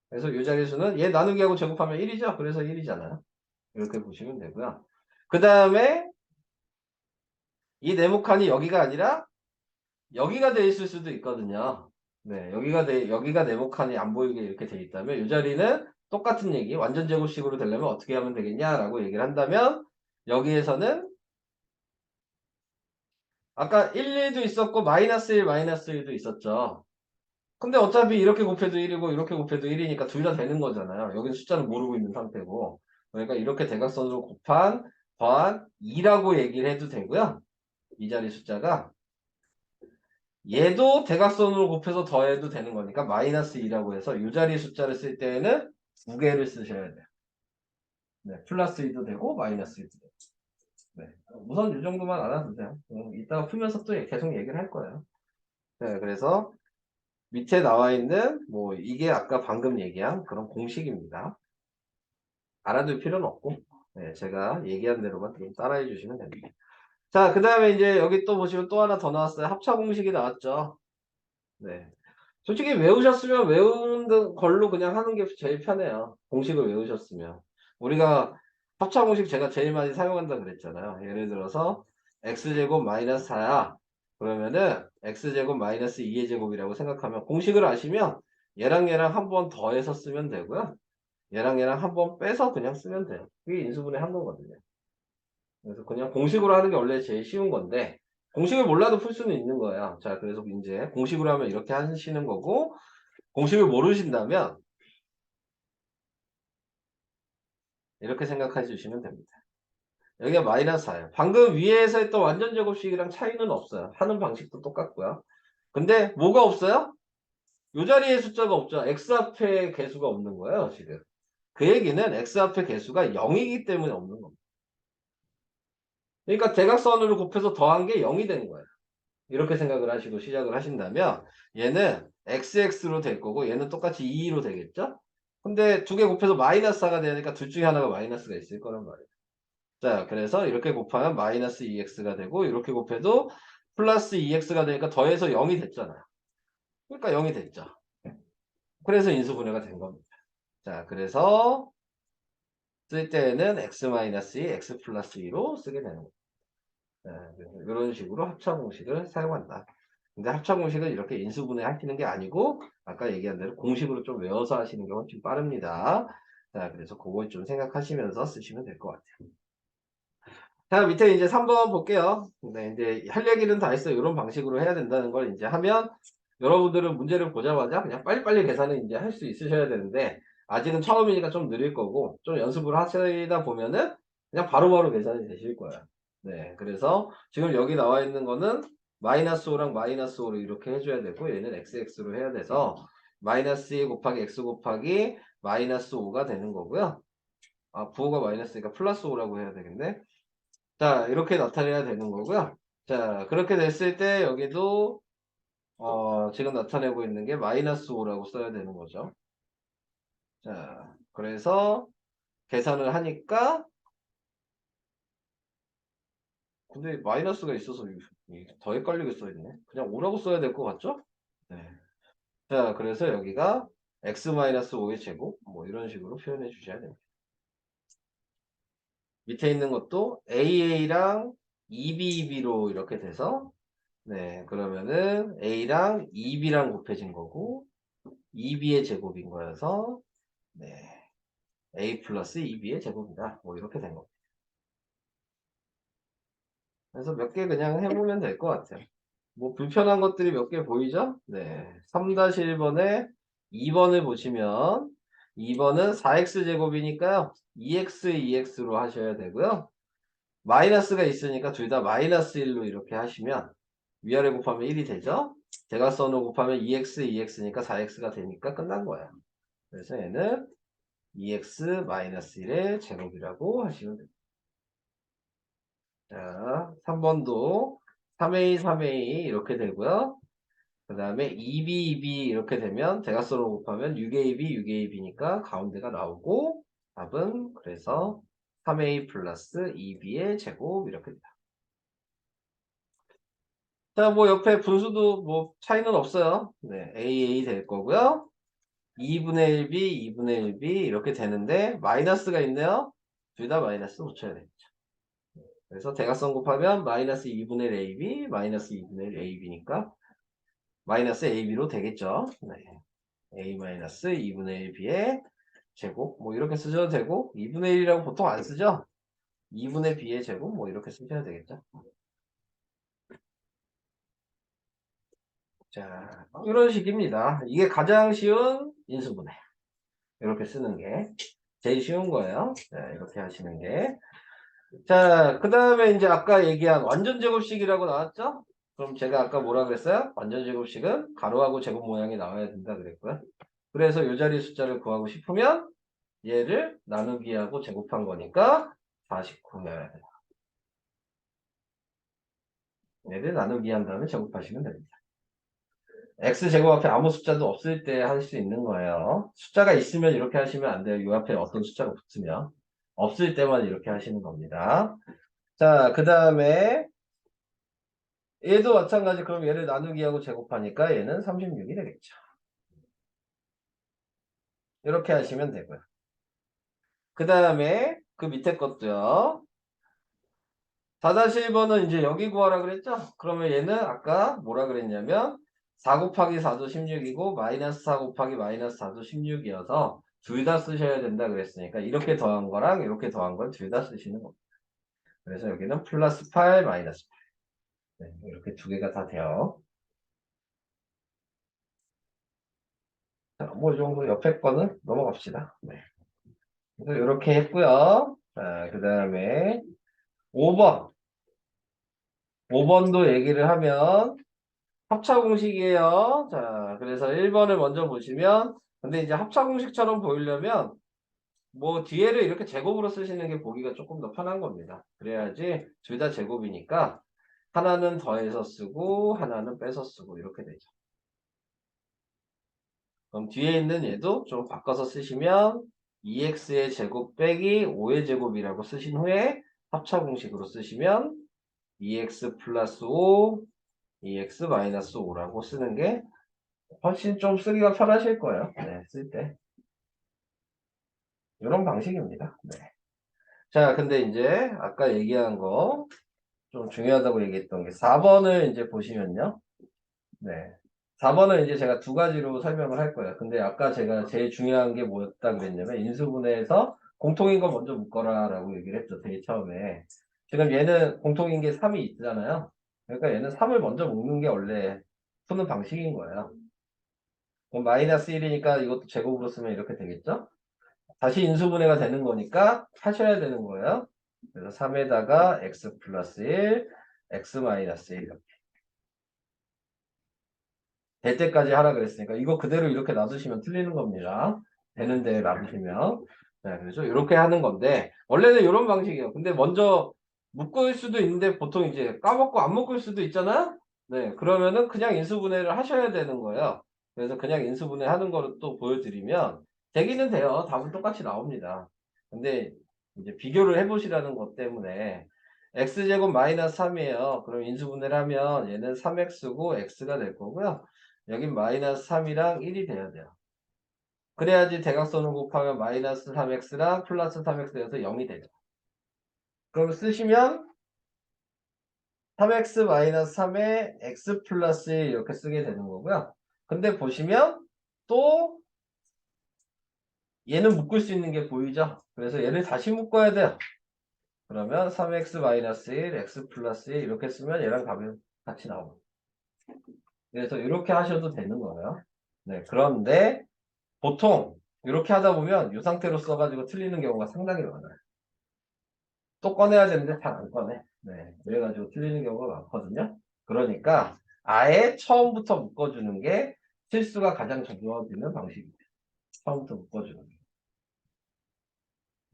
그래서 이 자리 수는 얘 나누기하고 제곱하면 1이죠. 그래서 1이잖아요. 이렇게 보시면 되고요. 그 다음에 이 네모칸이 여기가 아니라 여기가 돼 있을 수도 있거든요. 네, 여기가 네모칸이 안 보이게 이렇게 돼 있다면 이 자리는 똑같은 얘기, 완전 제곱식으로 되려면 어떻게 하면 되겠냐라고 얘기를 한다면 여기에서는 아까 1, 1도 있었고 마이너스 1, 마이너스 1도 있었죠. 근데 어차피 이렇게 곱해도 1이고 이렇게 곱해도 1이니까 둘 다 되는 거잖아요. 여기는 숫자는 모르고 있는 상태고. 그러니까 이렇게 대각선으로 더한 2라고 얘기를 해도 되고요. 이 자리 숫자가 얘도 대각선으로 곱해서 더해도 되는 거니까 마이너스 2라고 해서 이 자리 숫자를 쓸 때에는 두 개를 쓰셔야 돼요. 네, 플러스 2도 되고 마이너스 2도 되고. 네. 우선 이 정도만 알아두세요. 이따가 풀면서 또 계속 얘기를 할 거예요. 네, 그래서 밑에 나와 있는 뭐 이게 아까 방금 얘기한 그런 공식입니다. 알아둘 필요는 없고 네, 제가 얘기한 대로만 좀 따라해 주시면 됩니다. 자, 그 다음에 이제 여기 또 보시면 또 하나 더 나왔어요. 합차 공식이 나왔죠. 네. 솔직히 외우셨으면 외운 걸로 그냥 하는 게 제일 편해요. 공식을 외우셨으면. 우리가 합차 공식 제가 제일 많이 사용한다 그랬잖아요. 예를 들어서 x제곱 마이너스 4야. 그러면은 x제곱 마이너스 2의 제곱이라고 생각하면 공식을 아시면 얘랑 한 번 더해서 쓰면 되고요. 얘랑 한 번 빼서 그냥 쓰면 돼요. 그게 인수분해 한 거거든요. 그래서 그냥 공식으로 하는 게 원래 제일 쉬운 건데 공식을 몰라도 풀 수는 있는 거예요. 자, 그래서 이제 공식으로 하면 이렇게 하시는 거고 공식을 모르신다면 이렇게 생각해 주시면 됩니다. 여기가 마이너스 4예요. 방금 위에서 했던 완전 제곱식이랑 차이는 없어요. 하는 방식도 똑같고요. 근데 뭐가 없어요? 이 자리에 숫자가 없죠. x 앞에 개수가 없는 거예요, 지금. 그 얘기는 x 앞에 개수가 0이기 때문에 없는 겁니다. 그러니까 대각선으로 곱해서 더한 게 0이 된 거예요. 이렇게 생각을 하시고 시작을 하신다면 얘는 xx로 될 거고 얘는 똑같이 2로 되겠죠? 근데 두 개 곱해서 마이너스 4가 되니까 둘 중에 하나가 마이너스가 있을 거란 말이에요. 자, 그래서 이렇게 곱하면 마이너스 2x가 되고 이렇게 곱해도 플러스 2x가 되니까 더해서 0이 됐잖아요. 그러니까 0이 됐죠. 그래서 인수분해가 된 겁니다. 자, 그래서 쓸 때는 x-2, x 플러스 2로 쓰게 되는 겁니다. 자, 이런 식으로 합차 공식을 사용한다. 근데 합차 공식은 이렇게 인수분해 하시는 게 아니고 아까 얘기한 대로 공식으로 좀 외워서 하시는 게 훨씬 빠릅니다. 자, 그래서 그걸 좀 생각하시면서 쓰시면 될 것 같아요. 자, 밑에 이제 3번 볼게요. 네, 이제 할 얘기는 다 했어요. 이런 방식으로 해야 된다는 걸 이제 하면 여러분들은 문제를 보자마자 그냥 빨리빨리 계산을 이제 할 수 있으셔야 되는데 아직은 처음이니까 좀 느릴 거고 좀 연습을 하시다 보면은 그냥 바로바로 계산이 되실 거예요. 네, 그래서 지금 여기 나와 있는 거는 마이너스 5랑 마이너스 5로 이렇게 해줘야 되고 얘는 xx로 해야 돼서 마이너스 2 곱하기 x 곱하기 마이너스 5가 되는 거고요. 아, 부호가 마이너스니까 플러스 5라고 해야 되겠네. 자, 이렇게 나타내야 되는 거고요. 자, 그렇게 됐을 때 여기도 지금 나타내고 있는 게 마이너스 5라고 써야 되는 거죠. 자, 그래서 계산을 하니까 근데 마이너스가 있어서 더 헷갈리게 써있네. 그냥 5라고 써야 될 것 같죠? 네. 자, 그래서 여기가 x-5의 제곱 뭐 이런 식으로 표현해 주셔야 됩니다. 밑에 있는 것도 AA랑 EB로 이렇게 돼서 네, 그러면은 A랑 2B랑 곱해진 거고 2B의 제곱인 거여서 네, A 플러스 2B의 제곱이다. 뭐 이렇게 된 겁니다. 그래서 몇 개 그냥 해보면 될 것 같아요. 뭐 불편한 것들이 몇 개 보이죠? 네, 3-1번에 2번을 보시면 2번은 4x 제곱이니까요. 2x, 2x로 하셔야 되고요. 마이너스가 있으니까 둘 다 마이너스 1로 이렇게 하시면 위아래 곱하면 1이 되죠? 대각선으로 곱하면 2x, 2x니까 4x가 되니까 끝난 거예요. 그래서 얘는 2x-1의 제곱이라고 하시면 됩니다. 자, 3번도 3a, 3a 이렇게 되고요. 그 다음에 2b, 2b 이렇게 되면 대각선으로 곱하면 6ab, 6ab니까 가운데가 나오고 답은 그래서 3a 플러스 2b의 제곱 이렇게 됩니다. 자, 뭐 옆에 분수도 뭐 차이는 없어요. 네, AA 될 거고요. 2분의 1b, 2분의 1b 이렇게 되는데 마이너스가 있네요. 둘 다 마이너스 붙여야 되겠죠. 그래서 대각선 곱하면 마이너스 2분의 1 AB, 마이너스 2분의 1 AB니까 마이너스 AB로 되겠죠. 네. A 마이너스 2분의 1 B의 제곱 뭐 이렇게 쓰셔도 되고 2분의 1이라고 보통 안 쓰죠. 2분의 B의 제곱 뭐 이렇게 쓰셔야 되겠죠. 자, 이런 식입니다. 이게 가장 쉬운 인수분해. 이렇게 쓰는 게 제일 쉬운 거예요. 자, 이렇게 하시는 게. 자, 그 다음에 이제 아까 얘기한 완전 제곱식이라고 나왔죠? 그럼 제가 아까 뭐라 그랬어요? 완전 제곱식은 가로하고 제곱 모양이 나와야 된다 그랬고요. 그래서 이 자리 숫자를 구하고 싶으면 얘를 나누기하고 제곱한 거니까 49 넣어야 돼요. 얘를 나누기 한 다음에 제곱하시면 됩니다. x제곱 앞에 아무 숫자도 없을 때 할 수 있는 거예요. 숫자가 있으면 이렇게 하시면 안 돼요. 이 앞에 어떤 숫자가 붙으면. 없을 때만 이렇게 하시는 겁니다. 자, 그 다음에 얘도 마찬가지. 그럼 얘를 나누기하고 제곱하니까 얘는 36이 되겠죠. 이렇게 하시면 되고요. 그 다음에 그 밑에 것도요. 4-1번은 이제 여기 구하라 그랬죠? 그러면 얘는 아까 뭐라 그랬냐면 4 곱하기 4도 16이고 마이너스 4 곱하기 마이너스 4도 16이어서 둘 다 쓰셔야 된다 그랬으니까 이렇게 더한 거랑 이렇게 더한 걸 둘 다 쓰시는 겁니다. 그래서 여기는 플러스 8 마이너스 8 네, 이렇게 두 개가 다 돼요. 자, 뭐 이 정도 옆에 거는 넘어갑시다. 네. 그래서 이렇게 했고요. 자, 그 다음에 5번. 5번도 얘기를 하면 합차 공식이에요. 자, 그래서 1번을 먼저 보시면, 근데 이제 합차 공식처럼 보이려면, 뭐, 뒤에를 이렇게 제곱으로 쓰시는 게 보기가 조금 더 편한 겁니다. 그래야지 둘 다 제곱이니까, 하나는 더해서 쓰고, 하나는 빼서 쓰고, 이렇게 되죠. 그럼 뒤에 있는 얘도 좀 바꿔서 쓰시면, 2x의 제곱 빼기 5의 제곱이라고 쓰신 후에, 합차 공식으로 쓰시면, 2x 플러스 5, 2x 마이너스 5라고 쓰는 게 훨씬 좀 쓰기가 편하실 거예요. 네, 쓸 때. 이런 방식입니다. 네. 자, 근데 이제 아까 얘기한 거 좀 중요하다고 얘기했던 게 4번을 이제 보시면요. 네. 4번은 이제 제가 두 가지로 설명을 할 거예요. 근데 아까 제가 제일 중요한 게 뭐였다 그랬냐면 인수분해에서 공통인 거 먼저 묶어라 라고 얘기를 했죠. 되게 처음에. 지금 얘는 공통인 게 3이 있잖아요. 그러니까 얘는 3을 먼저 묶는 게 원래 푸는 방식인 거예요. 그럼 마이너스 1이니까 이것도 제곱으로 쓰면 이렇게 되겠죠? 다시 인수분해가 되는 거니까 하셔야 되는 거예요. 그래서 3에다가 x 플러스 1, x 마이너스 1 이렇게. 될 때까지 하라 그랬으니까 이거 그대로 이렇게 놔두시면 틀리는 겁니다. 되는데 놔두시면. 네, 그래서 이렇게 하는 건데 원래는 이런 방식이에요. 근데 먼저 묶을 수도 있는데 보통 이제 까먹고 안 묶을 수도 있잖아. 네, 그러면은 그냥 인수분해를 하셔야 되는 거예요. 그래서 그냥 인수분해 하는 거를 또 보여드리면 되기는 돼요. 답은 똑같이 나옵니다. 근데 이제 비교를 해보시라는 것 때문에 x제곱 마이너스 3이에요. 그럼 인수분해를 하면 얘는 3x고 x가 될 거고요. 여긴 마이너스 3이랑 1이 돼야 돼요. 그래야지 대각선을 곱하면 마이너스 3x랑 플러스 3x 돼서 0이 되죠. 그럼 쓰시면 3x 마이너스 3에 x 플러스 1 이렇게 쓰게 되는 거고요. 근데 보시면 또 얘는 묶을 수 있는 게 보이죠? 그래서 얘를 다시 묶어야 돼요. 그러면 3x 마이너스 1, x 플러스 1 이렇게 쓰면 얘랑 답이 같이 나옵니다. 그래서 이렇게 하셔도 되는 거예요. 네, 그런데 보통 이렇게 하다 보면 이 상태로 써가지고 틀리는 경우가 상당히 많아요. 또 꺼내야 되는데 잘 안 꺼내. 네, 그래가지고 틀리는 경우가 많거든요. 그러니까 아예 처음부터 묶어주는 게 실수가 가장 적용되는 방식입니다. 처음부터 묶어주는 게.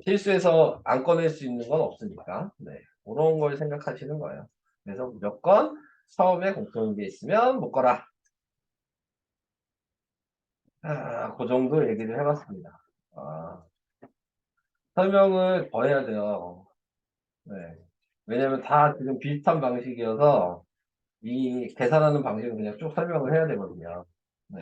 실수해서 안 꺼낼 수 있는 건 없으니까. 네, 그런 걸 생각하시는 거예요. 그래서 무조건 처음에 공통인 게 있으면 묶어라. 그 정도 얘기를 해봤습니다. 아, 설명을 더 해야 돼요. 네. 왜냐면 다 지금 비슷한 방식이어서 이 계산하는 방식은 그냥 쭉 설명을 해야 되거든요. 네.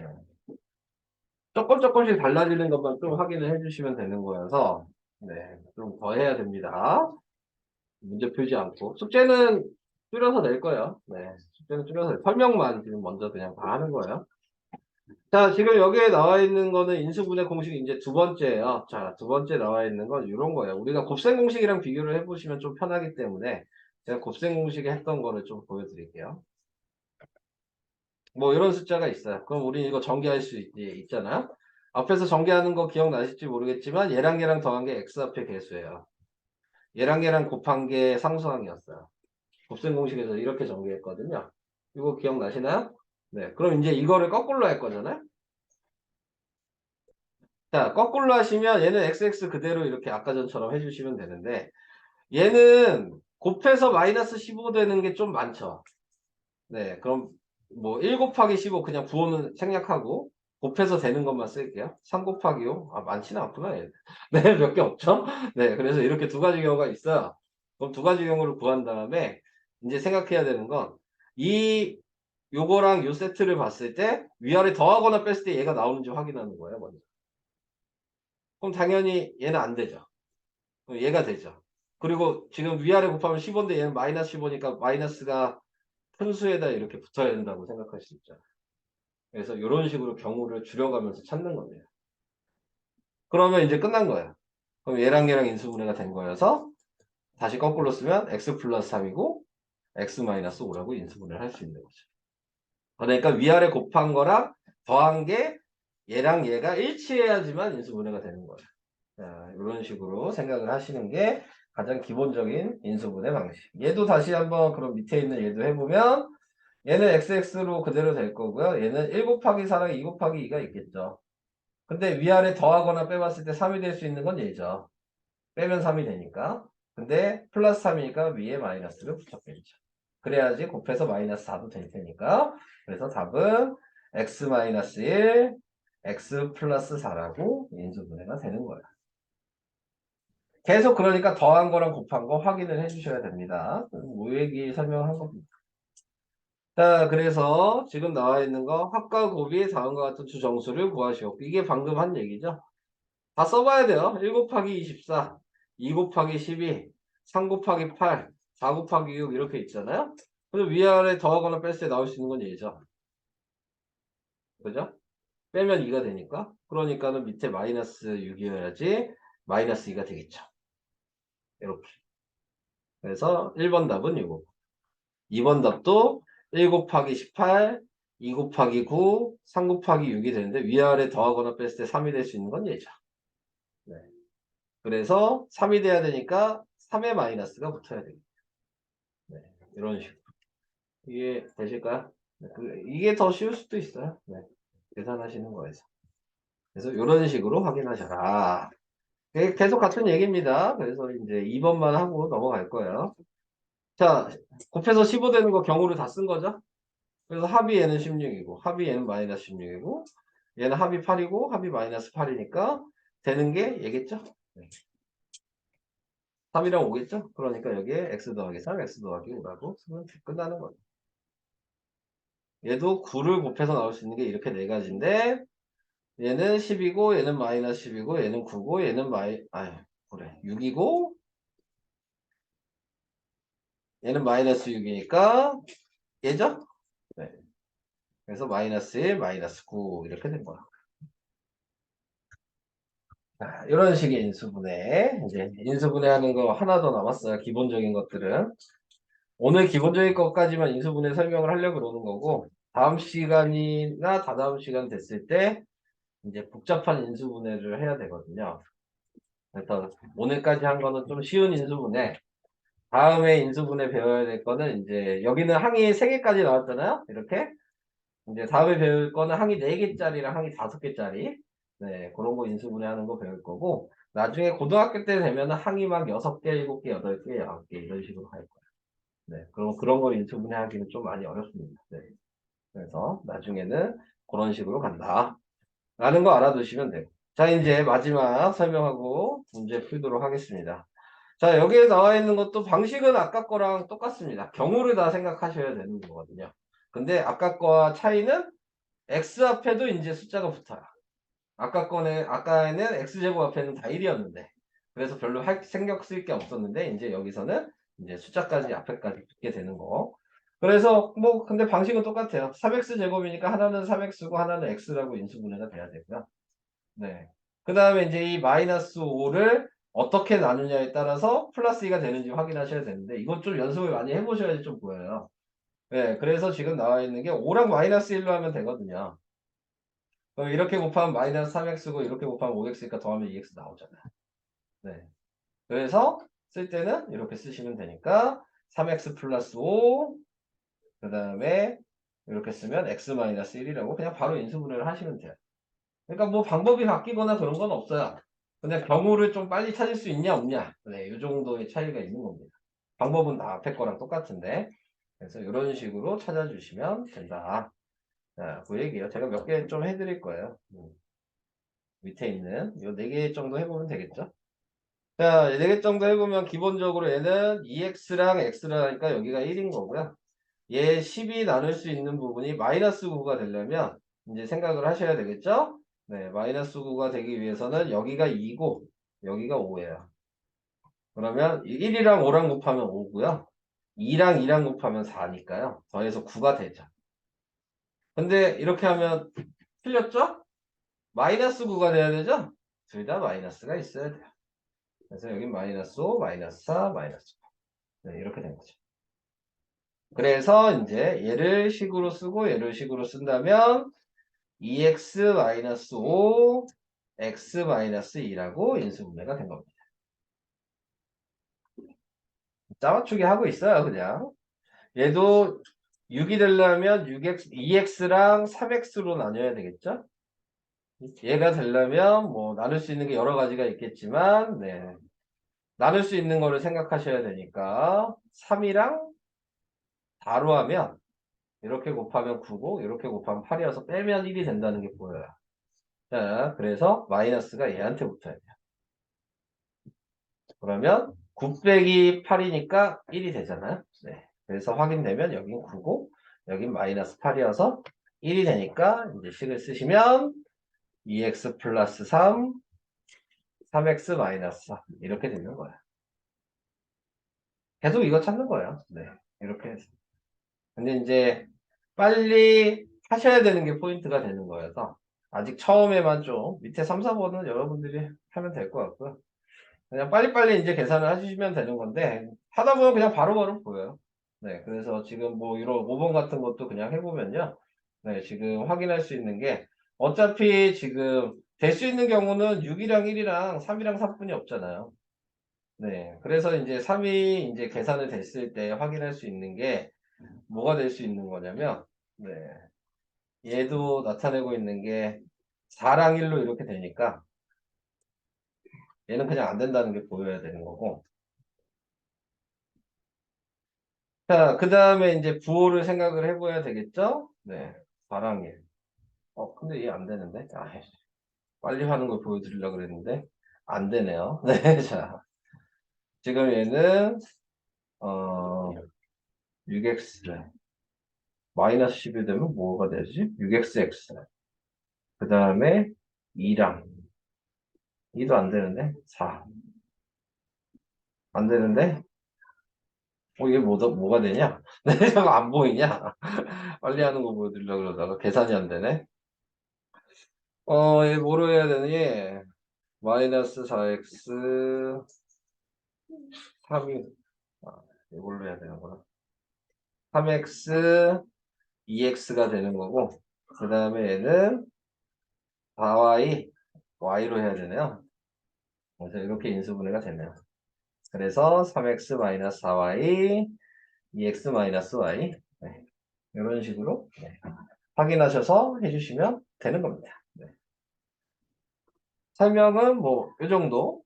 조금씩 달라지는 것만 좀 확인을 해주시면 되는 거여서 네, 좀 더 해야 됩니다. 문제 풀지 않고 숙제는 줄여서 낼 거예요. 네, 숙제는 줄여서 설명만 지금 먼저 그냥 다 하는 거예요. 자, 지금 여기에 나와 있는 거는 인수분해 공식 이제 두 번째예요. 자, 두 번째 나와 있는 건 이런 거예요. 우리가 곱셈 공식이랑 비교를 해보시면 좀 편하기 때문에 제가 곱셈 공식에 했던 거를 좀 보여드릴게요. 뭐 이런 숫자가 있어요. 그럼 우리 이거 전개할 수 있잖아요. 앞에서 전개하는 거 기억나실지 모르겠지만 얘랑 얘랑 더한 게 x 앞에 개수예요. 얘랑 얘랑 곱한 게 상수항이었어요. 곱셈 공식에서 이렇게 전개했거든요. 이거 기억나시나요? 네. 그럼 이제 이거를 거꾸로 할 거잖아요. 자, 거꾸로 하시면 얘는 xx 그대로 이렇게 아까 전처럼 해주시면 되는데 얘는 곱해서 마이너스 15 되는 게 좀 많죠. 네, 그럼 뭐 1 곱하기 15 그냥 부호는 생략하고 곱해서 되는 것만 쓸게요. 3 곱하기 5. 아, 많지는 않구나. 얘. 네, 몇 개 없죠? 네, 그래서 이렇게 두 가지 경우가 있어요. 그럼 두 가지 경우를 구한 다음에 이제 생각해야 되는 건 이 요거랑 요 세트를 봤을 때 위아래 더하거나 뺐을 때 얘가 나오는지 확인하는 거예요, 먼저. 그럼 당연히 얘는 안 되죠. 그럼 얘가 되죠. 그리고 지금 위아래 곱하면 15인데 얘는 마이너스 15니까 마이너스가 큰 수에다 이렇게 붙어야 된다고 생각할 수 있죠. 그래서 이런 식으로 경우를 줄여가면서 찾는 겁니다. 그러면 이제 끝난 거예요. 그럼 얘랑 인수분해가 된 거여서 다시 거꾸로 쓰면 x 플러스 3이고 x 마이너스 5라고 인수분해를 할 수 있는 거죠. 그러니까 위아래 곱한 거랑 더한 게 얘랑 얘가 일치해야지만 인수분해가 되는 거예요. 자, 이런 식으로 생각을 하시는 게 가장 기본적인 인수분해 방식. 얘도 다시 한번 그럼 밑에 있는 얘도 해보면 얘는 xx로 그대로 될 거고요. 얘는 1 곱하기 4랑 2 곱하기 2가 있겠죠. 근데 위아래 더하거나 빼봤을 때 3이 될 수 있는 건 얘죠. 빼면 3이 되니까. 근데 플러스 3이니까 위에 마이너스를 붙였겠죠. 그래야지 곱해서 마이너스 4도 될 테니까. 그래서 답은 x 마이너스 1, x 플러스 4라고 인수분해가 되는 거예요. 계속 그러니까 더한 거랑 곱한 거 확인을 해주셔야 됩니다. 모의기 설명한 겁니다. 자, 그래서 지금 나와 있는 거 합과 곱이 다음과 같은 두 정수를 구하시오. 이게 방금 한 얘기죠. 다 써봐야 돼요. 1 곱하기 24, 2 곱하기 12, 3 곱하기 8, 4 곱하기 6 이렇게 있잖아요. 그래서 위아래 더하거나 뺄 때 나올 수 있는 건 얘죠. 그죠? 빼면 2가 되니까. 그러니까는 밑에 마이너스 6이어야지 마이너스 2가 되겠죠. 이렇게. 그래서 1번 답은 이거. 2번 답도 1 곱하기 18, 2 곱하기 9, 3 곱하기 6이 되는데 위아래 더하거나 뺐을 때 3이 될 수 있는 건 얘죠. 네. 그래서 3이 돼야 되니까 3의 마이너스가 붙어야 되겠죠. 네. 이런 식으로. 이게 되실까요? 네. 이게 더 쉬울 수도 있어요. 네. 계산하시는 거에서. 그래서 이런 식으로 확인하셔라. 계속 같은 얘기입니다. 그래서 이제 2번만 하고 넘어갈 거예요. 자, 곱해서 15 되는 거 경우를 다 쓴 거죠? 그래서 합이 얘는 16이고 합이 얘는 마이너스 16이고 얘는 합이 8이고 합이 마이너스 8이니까 되는 게 얘겠죠? 네. 3이랑 5겠죠? 그러니까 여기에 x 더하기 3, x 더하기 5라고 쓰면 끝나는 거예요. 얘도 9를 곱해서 나올 수 있는 게 이렇게 네 가지인데 얘는 10이고 얘는 마이너스 10이고 얘는 9고 얘는 그래 6이고 얘는 마이너스 6이니까 얘죠? 네. 그래서 마이너스 1, 마이너스 9 이렇게 된 거야. 자, 이런 식의 인수분해. 이제 인수분해 하는 거 하나 더 남았어요. 기본적인 것들은. 오늘 기본적인 것까지만 인수분해 설명을 하려고 그러는 거고, 다음 시간이나 다다음 시간 됐을 때, 이제 복잡한 인수분해를 해야 되거든요. 그래서 오늘까지 한 거는 좀 쉬운 인수분해. 다음에 인수분해 배워야 될 거는 이제, 여기는 항이 3개까지 나왔잖아요? 이렇게. 이제 다음에 배울 거는 항이 4개짜리랑 항이 5개짜리. 네, 그런 거 인수분해하는 거 배울 거고, 나중에 고등학교 때 되면은 항이 막 6개, 7개, 8개, 9개 이런 식으로 갈 거예요. 네, 그럼 그런 거 인수분해하기는 좀 많이 어렵습니다. 네. 그래서 나중에는 그런 식으로 간다. 라는 거 알아두시면 돼요. 자, 이제 마지막 설명하고 문제 풀도록 하겠습니다. 자, 여기에 나와 있는 것도 방식은 아까 거랑 똑같습니다. 경우를 다 생각하셔야 되는 거거든요. 근데 아까 거와 차이는 x 앞에도 이제 숫자가 붙어요. 아까에는 x제곱 앞에는 다 1이었는데. 그래서 별로 신경 쓸 게 없었는데, 이제 여기서는 이제 숫자까지 앞에까지 붙게 되는 거. 그래서 뭐, 근데 방식은 똑같아요. 3x 제곱이니까 하나는 3x고 하나는 x라고 인수분해가 돼야 되고요. 네. 그 다음에 이제 이 마이너스 5를 어떻게 나누냐에 따라서 플러스 2가 되는지 확인하셔야 되는데, 이것 좀 연습을 많이 해보셔야지 좀 보여요. 네. 그래서 지금 나와 있는 게 5랑 마이너스 1로 하면 되거든요. 그럼 이렇게 곱하면 마이너스 3x고 이렇게 곱하면 5x니까 더하면 2x 나오잖아요. 네. 그래서 쓸 때는 이렇게 쓰시면 되니까 3x 플러스 5, 그 다음에 이렇게 쓰면 x 마이너스 1이라고 그냥 바로 인수분해를 하시면 돼요. 그러니까 뭐 방법이 바뀌거나 그런 건 없어요. 그냥 경우를 좀 빨리 찾을 수 있냐 없냐. 네, 이 정도의 차이가 있는 겁니다. 방법은 다 앞에 거랑 똑같은데. 그래서 이런 식으로 찾아주시면 된다. 자, 그 얘기예요. 제가 몇 개 좀 해드릴 거예요. 밑에 있는 요 4개 정도 해보면 되겠죠? 자, 4개 정도 해보면 기본적으로 얘는 2x랑 x라니까 여기가 1인 거고요. 얘 10이 나눌 수 있는 부분이 마이너스 9가 되려면 이제 생각을 하셔야 되겠죠? 네, 마이너스 9가 되기 위해서는 여기가 2고 여기가 5예요. 그러면 1이랑 5랑 곱하면 5고요. 2랑 2랑 곱하면 4니까요. 더해서 9가 되죠. 근데 이렇게 하면 틀렸죠? 마이너스 9가 돼야 되죠? 둘 다 마이너스가 있어야 돼요. 그래서 여기 마이너스 5, 마이너스 4, 마이너스 9. 네, 이렇게 된 거죠. 그래서 이제 얘를 식으로 쓰고 얘를 식으로 쓴다면 2x-5, x-2라고 인수분해가 된 겁니다. 짜맞추기 하고 있어요, 그냥. 얘도 6이 되려면 6x, 2x랑 3x로 나눠야 되겠죠? 얘가 되려면 뭐 나눌 수 있는 게 여러 가지가 있겠지만, 네. 나눌 수 있는 거를 생각하셔야 되니까 3이랑 4로 하면 이렇게 곱하면 9고 이렇게 곱하면 8이어서 빼면 1이 된다는 게 보여요. 자, 그래서 마이너스가 얘한테 붙어야 돼요. 그러면 9 빼기 8이니까 1이 되잖아요. 네. 그래서 확인되면 여긴 9고 여긴 마이너스 8이어서 1이 되니까 이제 식을 쓰시면 2x 플러스 3, 3x 마이너스 4 이렇게 되는 거예요. 계속 이거 찾는 거예요. 네. 이렇게 해서. 근데 이제 빨리 하셔야 되는 게 포인트가 되는 거여서 아직 처음에만 좀 밑에 3, 4번은 여러분들이 하면 될 것 같고요. 그냥 빨리빨리 이제 계산을 하시면 되는 건데 하다 보면 그냥 바로바로 보여요. 네, 그래서 지금 뭐 이런 5번 같은 것도 그냥 해보면요. 네, 지금 확인할 수 있는 게 어차피 지금 될 수 있는 경우는 6이랑 1이랑 3이랑 4분이 없잖아요. 네, 그래서 이제 3이 이제 계산을 됐을 때 확인할 수 있는 게 뭐가 될 수 있는 거냐면 네, 얘도 나타내고 있는 게 4랑 1로 이렇게 되니까 얘는 그냥 안 된다는 게 보여야 되는 거고 자, 그 다음에 이제 부호를 생각을 해봐야 되겠죠? 네. 4랑 1. 근데 얘 안 되는데? 빨리 하는 걸 보여드리려고 그랬는데, 안 되네요. 네, 자. 지금 얘는, 어, 6x, 마이너스 10이 되면 뭐가 되지? 6xx. 그 다음에 2랑, 2도 안 되는데? 4. 안 되는데? 이게 뭐가 되냐? 네, 저거 안 보이냐? 빨리 하는 거 보여드리려고 그러다가 계산이 안 되네? 얘 뭐로 해야 되니? 마이너스 4x 3이 이걸로 해야 되는구나. 3x 2x가 되는 거고 그 다음에 얘는 4y y로 해야 되네요. 그래서 이렇게 인수분해가 되네요. 그래서 3x 마이너스 4y 2x 마이너스 y 네. 이런 식으로 네. 확인하셔서 해주시면 되는 겁니다. 네. 설명은 뭐 이 정도.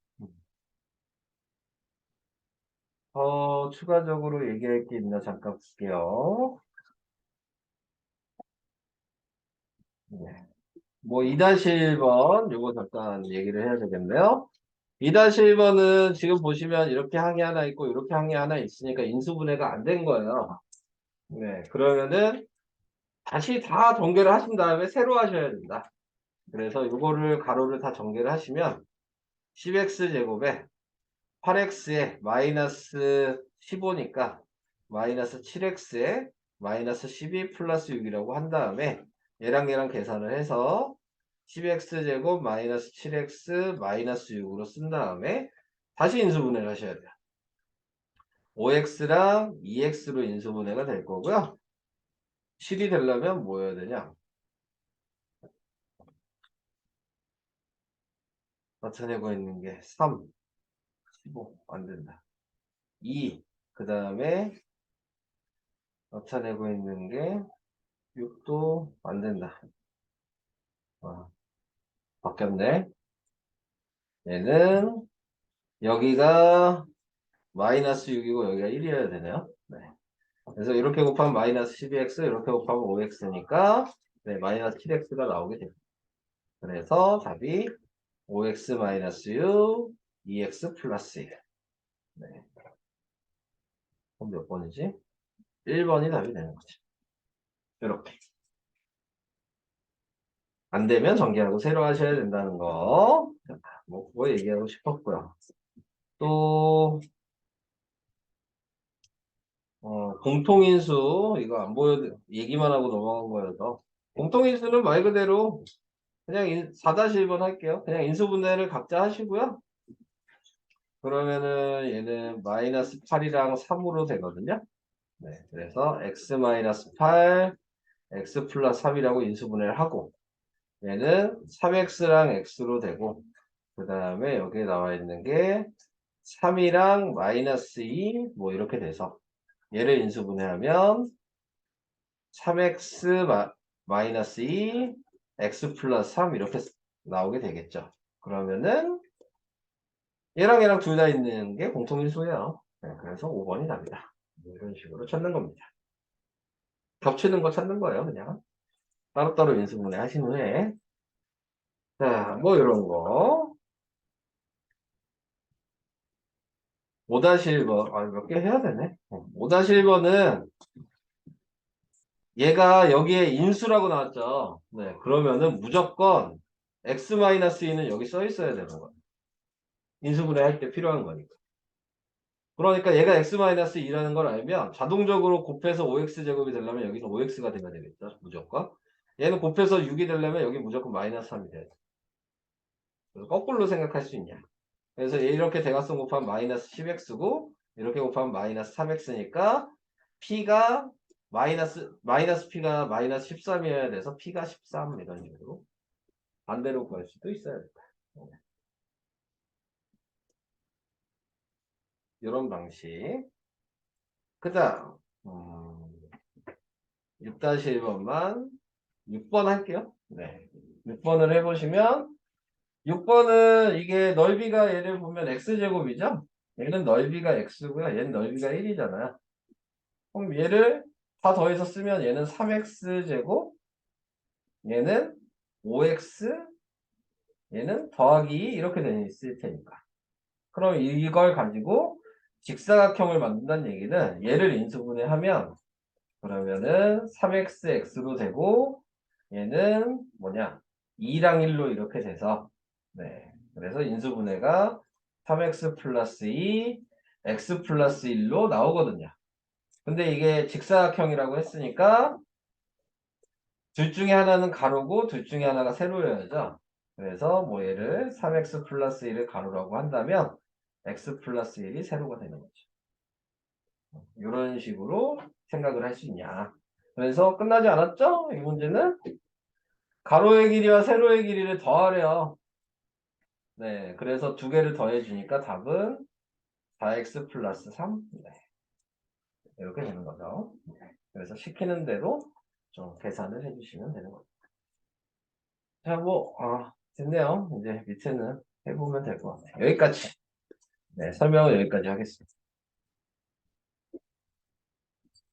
더 추가적으로 얘기할 게 있나 잠깐 볼게요. 네. 뭐 2-1번 요거 잠깐 얘기를 해야 되겠네요. 2-1번은 지금 보시면 이렇게 항이 하나 있고 이렇게 항이 하나 있으니까 인수분해가 안 된 거예요. 네, 그러면은 다시 다 전개를 하신 다음에 새로 하셔야 된다. 그래서 요거를 가로를 다 전개를 하시면 10x 제곱에 8x에 마이너스 15니까 마이너스 7x에 마이너스 12 플러스 6이라고 한 다음에 얘랑 계산을 해서 10x 제곱 마이너스 7x 마이너스 6으로 쓴 다음에 다시 인수분해를 하셔야 돼요. 5x랑 2x로 인수분해가 될 거고요. 7이 되려면 뭐 해야 되냐? 나타내고 있는 게 3, 15, 안 된다. 2, 그 다음에 나타내고 있는 게 6도 안 된다. 바뀌었네. 얘는 여기가 마이너스 6이고 여기가 1이어야 되네요. 네. 그래서 이렇게 곱하면 마이너스 12x, 이렇게 곱하면 5x니까 네, 마이너스 7x가 나오게 됩니다. 그래서 답이 5x 마이너스 6, 2x 플러스 1. 네. 그럼 몇 번이지? 1번이 답이 되는 거죠. 이렇게. 안 되면 전개하고 새로 하셔야 된다는 거. 뭐, 그거 얘기하고 싶었고요. 또, 공통인수, 이거 안 얘기만 하고 넘어간 거여서. 공통인수는 말 그대로 그냥 4-1번 할게요. 그냥 인수분해를 각자 하시고요. 그러면은 얘는 마이너스 8이랑 3으로 되거든요. 네, 그래서 x 마이너스 8, x 플러스 3이라고 인수분해를 하고 얘는 3x랑 x로 되고 그 다음에 여기에 나와 있는 게 3이랑 마이너스 2 뭐 이렇게 돼서 얘를 인수분해하면 3x 마이너스 2 x 플러스 3 이렇게 나오게 되겠죠. 그러면은 얘랑 둘 다 있는 게 공통인수예요. 네, 그래서 5번이 답니다. 이런 식으로 찾는 겁니다. 겹치는 거 찾는 거예요, 그냥. 따로따로 인수분해 하신 후에. 자, 뭐 이런 거. 5-1번. 아, 몇 개 해야 되네. 5-1번은 얘가 여기에 인수라고 나왔죠. 네, 그러면은 무조건 x-2는 여기 써 있어야 되는 거예요. 인수분해 할 때 필요한 거니까. 그러니까 얘가 x-2라는 걸 알면 자동적으로 곱해서 5x제곱이 되려면 여기서 5x가 돼야 되겠죠. 무조건. 얘는 곱해서 6이 되려면 여기 무조건 마이너스 3이 돼야 돼. 그래서 거꾸로 생각할 수 있냐. 그래서 얘 이렇게 대각선 곱하면 마이너스 10x고 이렇게 곱하면 마이너스 3x니까 p가 마이너스 p가 마이너스 13이어야 돼서 p가 13 이런 식으로 반대로 구할 수도 있어요. 이런 방식. 그 다음 6-1번만 6번 할게요. 네. 6번을 해보시면 6번은 이게 넓이가 얘를 보면 x제곱이죠? 얘는 넓이가 x고요. 얘는 넓이가 1이잖아요. 그럼 얘를 다 더해서 쓰면 얘는 3x제곱, 얘는 5x, 얘는 더하기 2 이렇게 있을 테니까. 그럼 이걸 가지고 직사각형을 만든다는 얘기는 얘를 인수분해하면 그러면은 3xx로 되고 얘는 뭐냐 2랑 1로 이렇게 돼서 네 그래서 인수분해가 3x 플러스 2 x 플러스 1로 나오거든요. 근데 이게 직사각형이라고 했으니까 둘 중에 하나는 가로고 둘 중에 하나가 세로여야죠. 그래서 뭐 얘를 3x 플러스 1을 가로라고 한다면 x 플러스 1이 세로가 되는 거죠. 이런 식으로 생각을 할 수 있냐. 그래서 끝나지 않았죠? 이 문제는 가로의 길이와 세로의 길이를 더하래요. 네, 그래서 두 개를 더해 주니까 답은 4x 플러스 3. 네, 이렇게 되는 거죠. 그래서 시키는 대로 좀 계산을 해주시면 되는 거죠. 자, 뭐, 됐네요. 이제 밑에는 해보면 될 것 같아요. 여기까지. 네, 설명은 여기까지 하겠습니다.